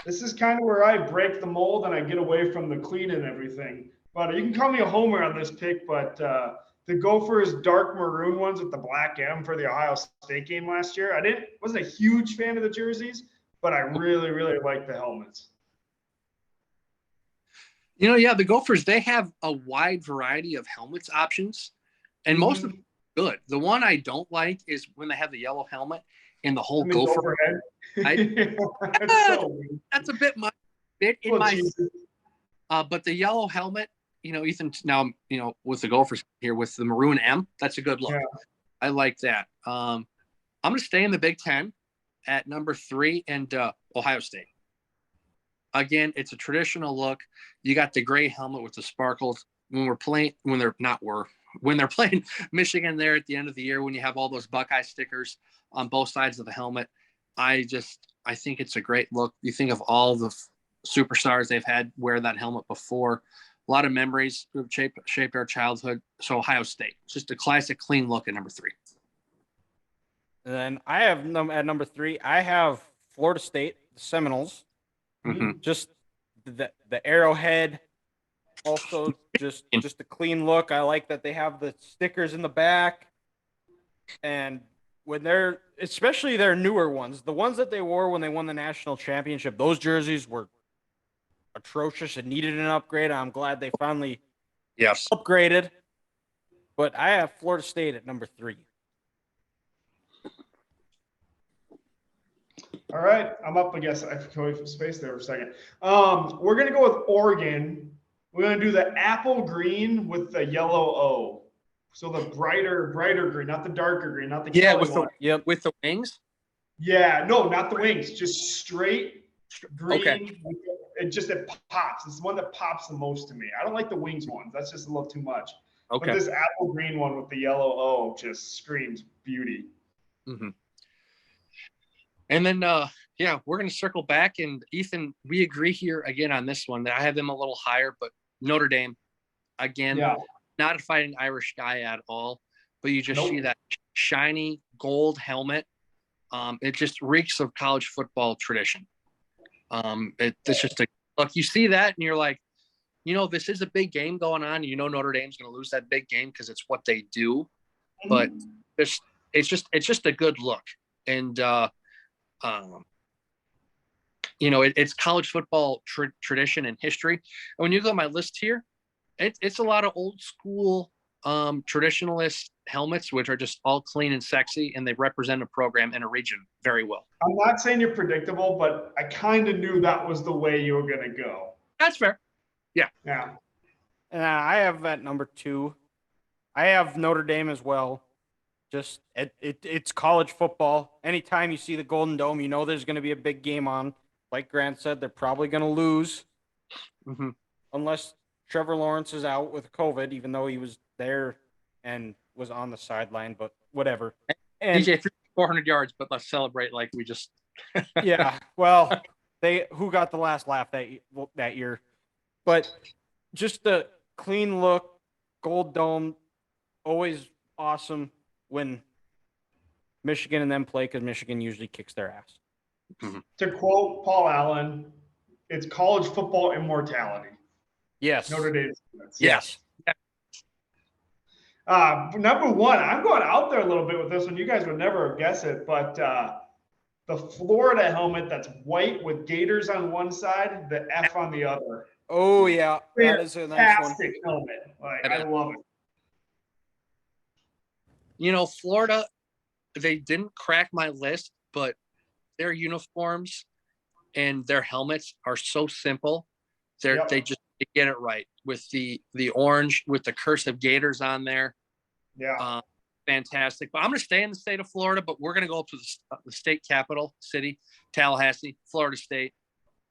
This is kind of where I break the mold and I get away from the clean and everything. But you can call me a homer on this pick, but the Gophers dark maroon ones with the black M for the Ohio State game last year. Wasn't a huge fan of the jerseys, but I really, really like the helmets. Yeah, the Gophers, they have a wide variety of helmets options, and most of them are good. The one I don't like is when they have the yellow helmet and the whole Gopher head. That's a bit in my. But the yellow helmet, Ethan. Now, with the Gophers here with the maroon M, that's a good look. Yeah. I like that. I'm going to stay in the Big Ten at number 3 and Ohio State. Again, it's a traditional look. You got the gray helmet with the sparkles. When they're playing Michigan there at the end of the year, when you have all those Buckeye stickers on both sides of the helmet, I think it's a great look. You think of all the superstars they've had wear that helmet before. A lot of memories have shaped our childhood. So Ohio State, just a classic, clean look at number 3. And then I have at number 3, I have Florida State, the Seminoles. Mm-hmm. Just the arrowhead, also just a clean look. I like that they have the stickers in the back, and when especially their newer ones, the ones that they wore when they won the national championship, those jerseys were atrocious and needed an upgrade. I'm glad they finally upgraded. but I have Florida State at number 3. All right, I'm up. I guess I away from space there for a second. We're gonna go with Oregon. We're gonna do the apple green with the yellow O. So the brighter green, not the darker green, not the Kelly with one. with the wings. Yeah, no, not the wings, just straight green. Okay. It pops. It's the one that pops the most to me. I don't like the wings ones. That's just a little too much. Okay. But this apple green one with the yellow O just screams beauty. Mm-hmm. And then, we're going to circle back. And Ethan, we agree here again on this one that I have them a little higher, but Notre Dame, again, not a Fighting Irish guy at all, but you just see that shiny gold helmet. It just reeks of college football tradition. It's just look, you see that and you're like, this is a big game going on. Notre Dame's going to lose that big game because it's what they do, but it's just a good look. And, it's college football tradition and history. And when you go on my list here, it's a lot of old school traditionalist helmets, which are just all clean and sexy, and they represent a program and a region very well. I'm not saying you're predictable, but I kind of knew that was the way you were going to go. That's fair. Yeah. I have at number 2. I have Notre Dame as well. Just it's college football. Anytime you see the Golden Dome, there's going to be a big game on. Like Grant said, they're probably going to lose unless Trevor Lawrence is out with COVID, even though he was there and was on the sideline, but whatever. And DJ threw 400 yards, but let's celebrate like we just. Yeah, well, who got the last laugh that year? But just the clean look, Gold Dome, always awesome when Michigan and them play, because Michigan usually kicks their ass. To quote Paul Allen, it's college football immortality. Yes. Notre Dame. Yes. Number 1, I'm going out there a little bit with this one. You guys would never guess it, but the Florida helmet that's white with gators on one side, the F on the other. Oh, yeah. That is a nice one. Fantastic helmet. I love it. Florida, they didn't crack my list, but their uniforms and their helmets are so simple. They just get it right with the orange with the cursive gators on there. Yeah. Fantastic. But I'm going to stay in the state of Florida, but we're going to go up to the state capital city, Tallahassee, Florida State.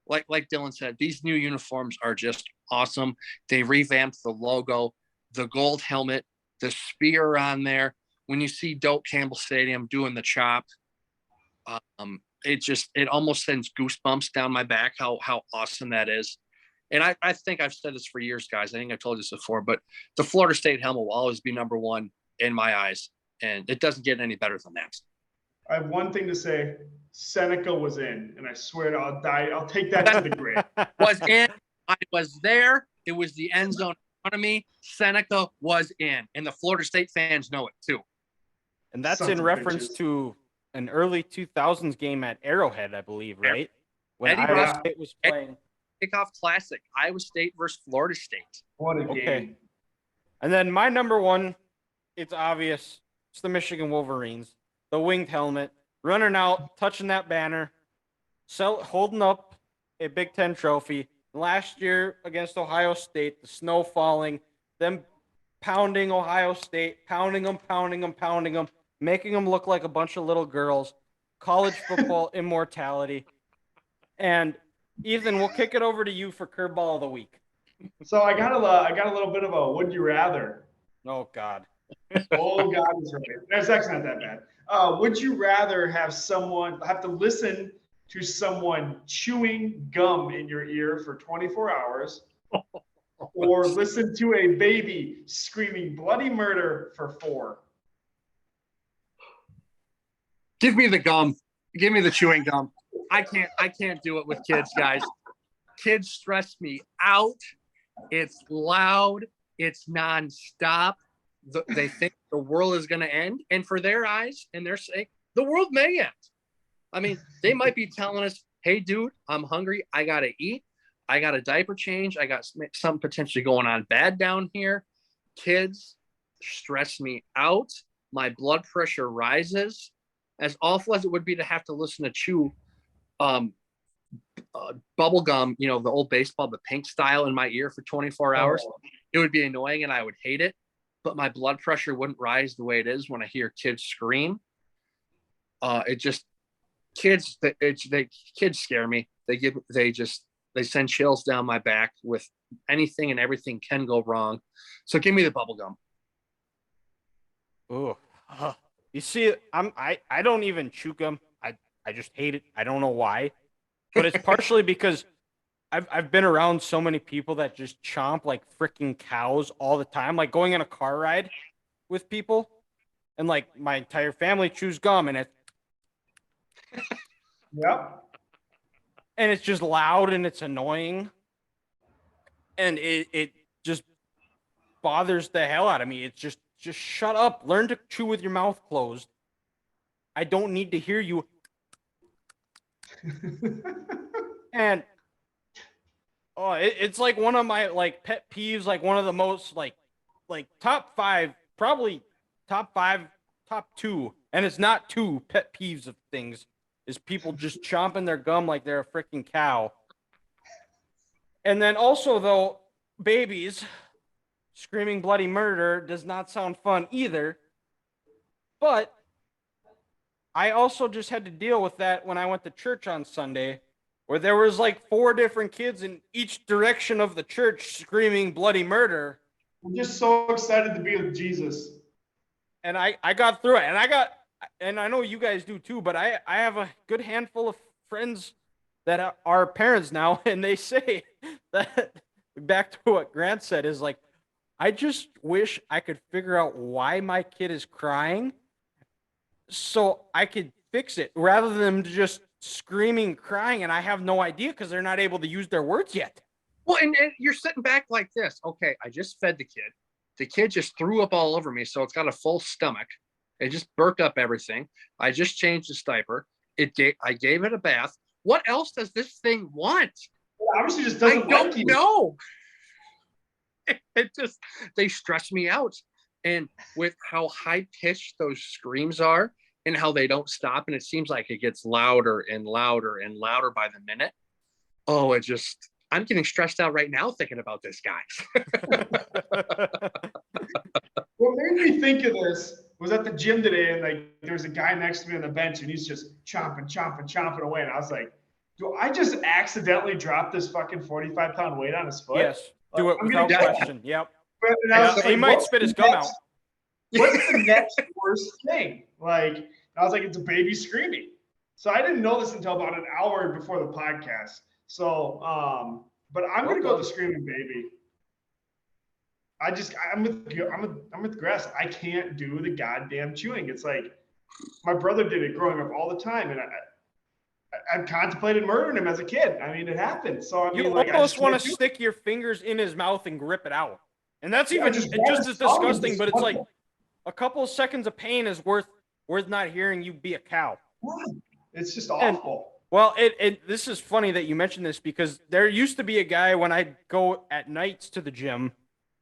Like Dylan said, these new uniforms are just awesome. They revamped the logo, the gold helmet, the spear on there. When you see Doak Campbell Stadium doing the chop, it almost sends goosebumps down my back how awesome that is. And I think I've said this for years, guys. I think I've told you this before, but the Florida State helmet will always be number 1 in my eyes, and it doesn't get any better than that. I have one thing to say. Seneca was in, and I swear I'll die. I'll take that to the grave. Was in. I was there. It was the end zone in front of me. Seneca was in, and the Florida State fans know it too. And that's in reference to an early 2000s game at Arrowhead, I believe, right? When Iowa State was playing. Kickoff classic, Iowa State versus Florida State. What a game. And then my number 1, it's obvious. It's the Michigan Wolverines. The winged helmet, running out, touching that banner, holding up a Big Ten trophy. Last year against Ohio State, the snow falling, them pounding Ohio State, pounding them, making them look like a bunch of little girls. College football immortality. And Ethan, we'll kick it over to you for curveball of the week. So I got a little bit of a would you rather. Oh God. Oh God, is right. That's actually not that bad. Would you rather have to listen to someone chewing gum in your ear for 24 hours, or listen to a baby screaming bloody murder for 4? Give me the gum. Give me the chewing gum. I can't do it with kids, guys. Kids stress me out. It's loud. It's nonstop. They think the world is going to end. And for their eyes and their sake, the world may end. I mean, they might be telling us, hey, dude, I'm hungry. I got to eat. I got a diaper change. I got something potentially going on bad down here. Kids, stress me out. My blood pressure rises. As awful as it would be to have to listen to chew bubble gum, the old baseball, the pink style in my ear for 24 hours, it would be annoying and I would hate it. But my blood pressure wouldn't rise the way it is when I hear kids scream. Kids scare me. They send chills down my back. With anything and everything can go wrong. So give me the bubble gum. Ooh. You see, I don't even chew gum. I just hate it. I don't know why, but it's partially because I've been around so many people that just chomp like freaking cows all the time. Like going on a car ride with people, and like my entire family chews gum, and it's just loud and it's annoying, and it just bothers the hell out of me. It's just shut up. Learn to chew with your mouth closed. I don't need to hear you. And it's like one of my like pet peeves, like one of the most like top 5, probably top 5, top 2, and it's not 2 pet peeves of things, is people just chomping their gum like they're a freaking cow. And then also though, babies screaming bloody murder does not sound fun either. But I also just had to deal with that when I went to church on Sunday, where there was like 4 different kids in each direction of the church screaming bloody murder. I'm just so excited to be with Jesus. And I got through it. And I know you guys do too, but I have a good handful of friends that are parents now, and they say that, back to what Grant said, is like, I just wish I could figure out why my kid is crying so I could fix it, rather than just screaming, crying, and I have no idea because they're not able to use their words yet. Well, and you're sitting back like this. Okay, I just fed the kid. The kid just threw up all over me, so it's got a full stomach. It just burped up everything. I just changed its diaper. I gave it a bath. What else does this thing want? It obviously just doesn't I don't like you. know. They stress me out. And with how high pitched those screams are and how they don't stop, and it seems like it gets louder and louder and louder by the minute. Oh, I'm getting stressed out right now thinking about this, guys. What made me think of this was at the gym today, and like there was a guy next to me on the bench, and he's just chomping away, and I was like, do I just accidentally drop this fucking 45-pound weight on his foot? Yes, do it without question. Yep. And I was like, he might what's spit his the gum next- out. What's the next worst thing? Like, I was like, it's a baby screaming. So I didn't know this until about an hour before the podcast. So, but I'm gonna go with the screaming baby. I'm with Grass. I can't do the goddamn chewing. It's like my brother did it growing up all the time, and I've contemplated murdering him as a kid. I mean, it happened. So I mean, You like, almost want to to stick your fingers in his mouth and grip it out. And that's even just just as disgusting, but it's like disgusting. a couple of seconds of pain is worth not hearing you be a cow. It's just awful. Well, this is funny that you mentioned this, because there used to be a guy when I'd go at nights to the gym,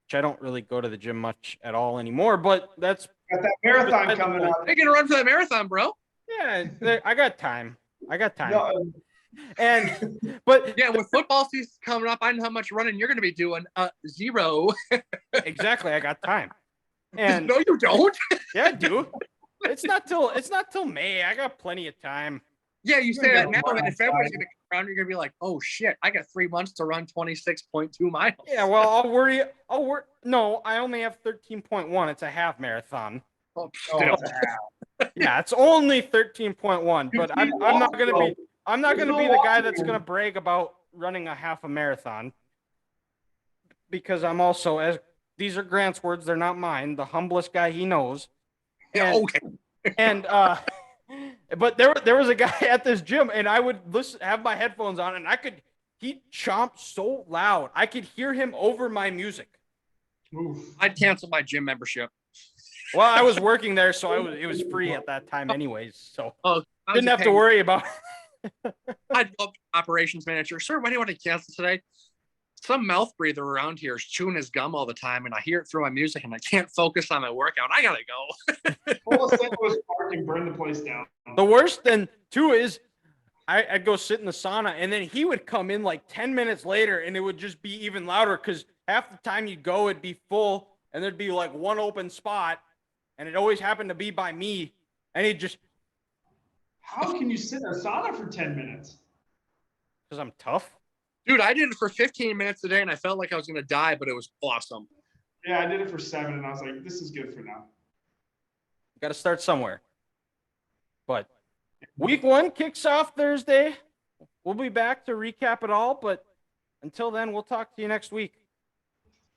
which I don't really go to the gym much at all anymore, but that's Got that marathon coming up. They're gonna run for that marathon, bro. yeah, I got time. No, But Yeah, with football season coming up, I know how much running you're gonna be doing. 0. exactly, I got time. And No, you don't. yeah, I do. It's not till May. I got plenty of time. Yeah, you say that now, run and if February's outside. gonna come around, you're gonna be like, oh shit, I got 3 months to run 26.2 miles. Yeah, well, I'll worry. No, I only have 13.1. It's a half marathon. Oh, Oh, still. Yeah, it's only 13.1. But I'm not gonna be. I'm not There's gonna no be the guy walking that's here. gonna brag about running a half a marathon, because I'm also, as these are Grant's words, they're not mine, the humblest guy he knows. Yeah, And- okay. And but there was a guy at this gym, and I would have my headphones on, and he chomped so loud I could hear him over my music. Oof. I'd cancel my gym membership. Well, I was working there, so it was free at that time anyways, so Oh, didn't have to worry about I'd love operations manager. Sir, why do you want to cancel today? some mouth breather around here is chewing his gum all the time, and I hear it through my music, and I can't focus on my workout. I gotta go. Pull a St. Louis Park and burn the place down. The worst then too is I'd go sit in the sauna, and then he would come in like 10 minutes later, and it would just be even louder because half the time you'd go, it'd be full, and there'd be like one open spot, and it always happened to be by me, and he'd just How can you sit in a sauna for 10 minutes? because I'm tough. Dude, I did it for 15 minutes today, and I felt like I was gonna die, but it was awesome. Yeah, I did it for 7, and I was like, this is good for now. Got to start somewhere. But week 1 kicks off Thursday. We'll be back to recap it all, but until then, we'll talk to you next week.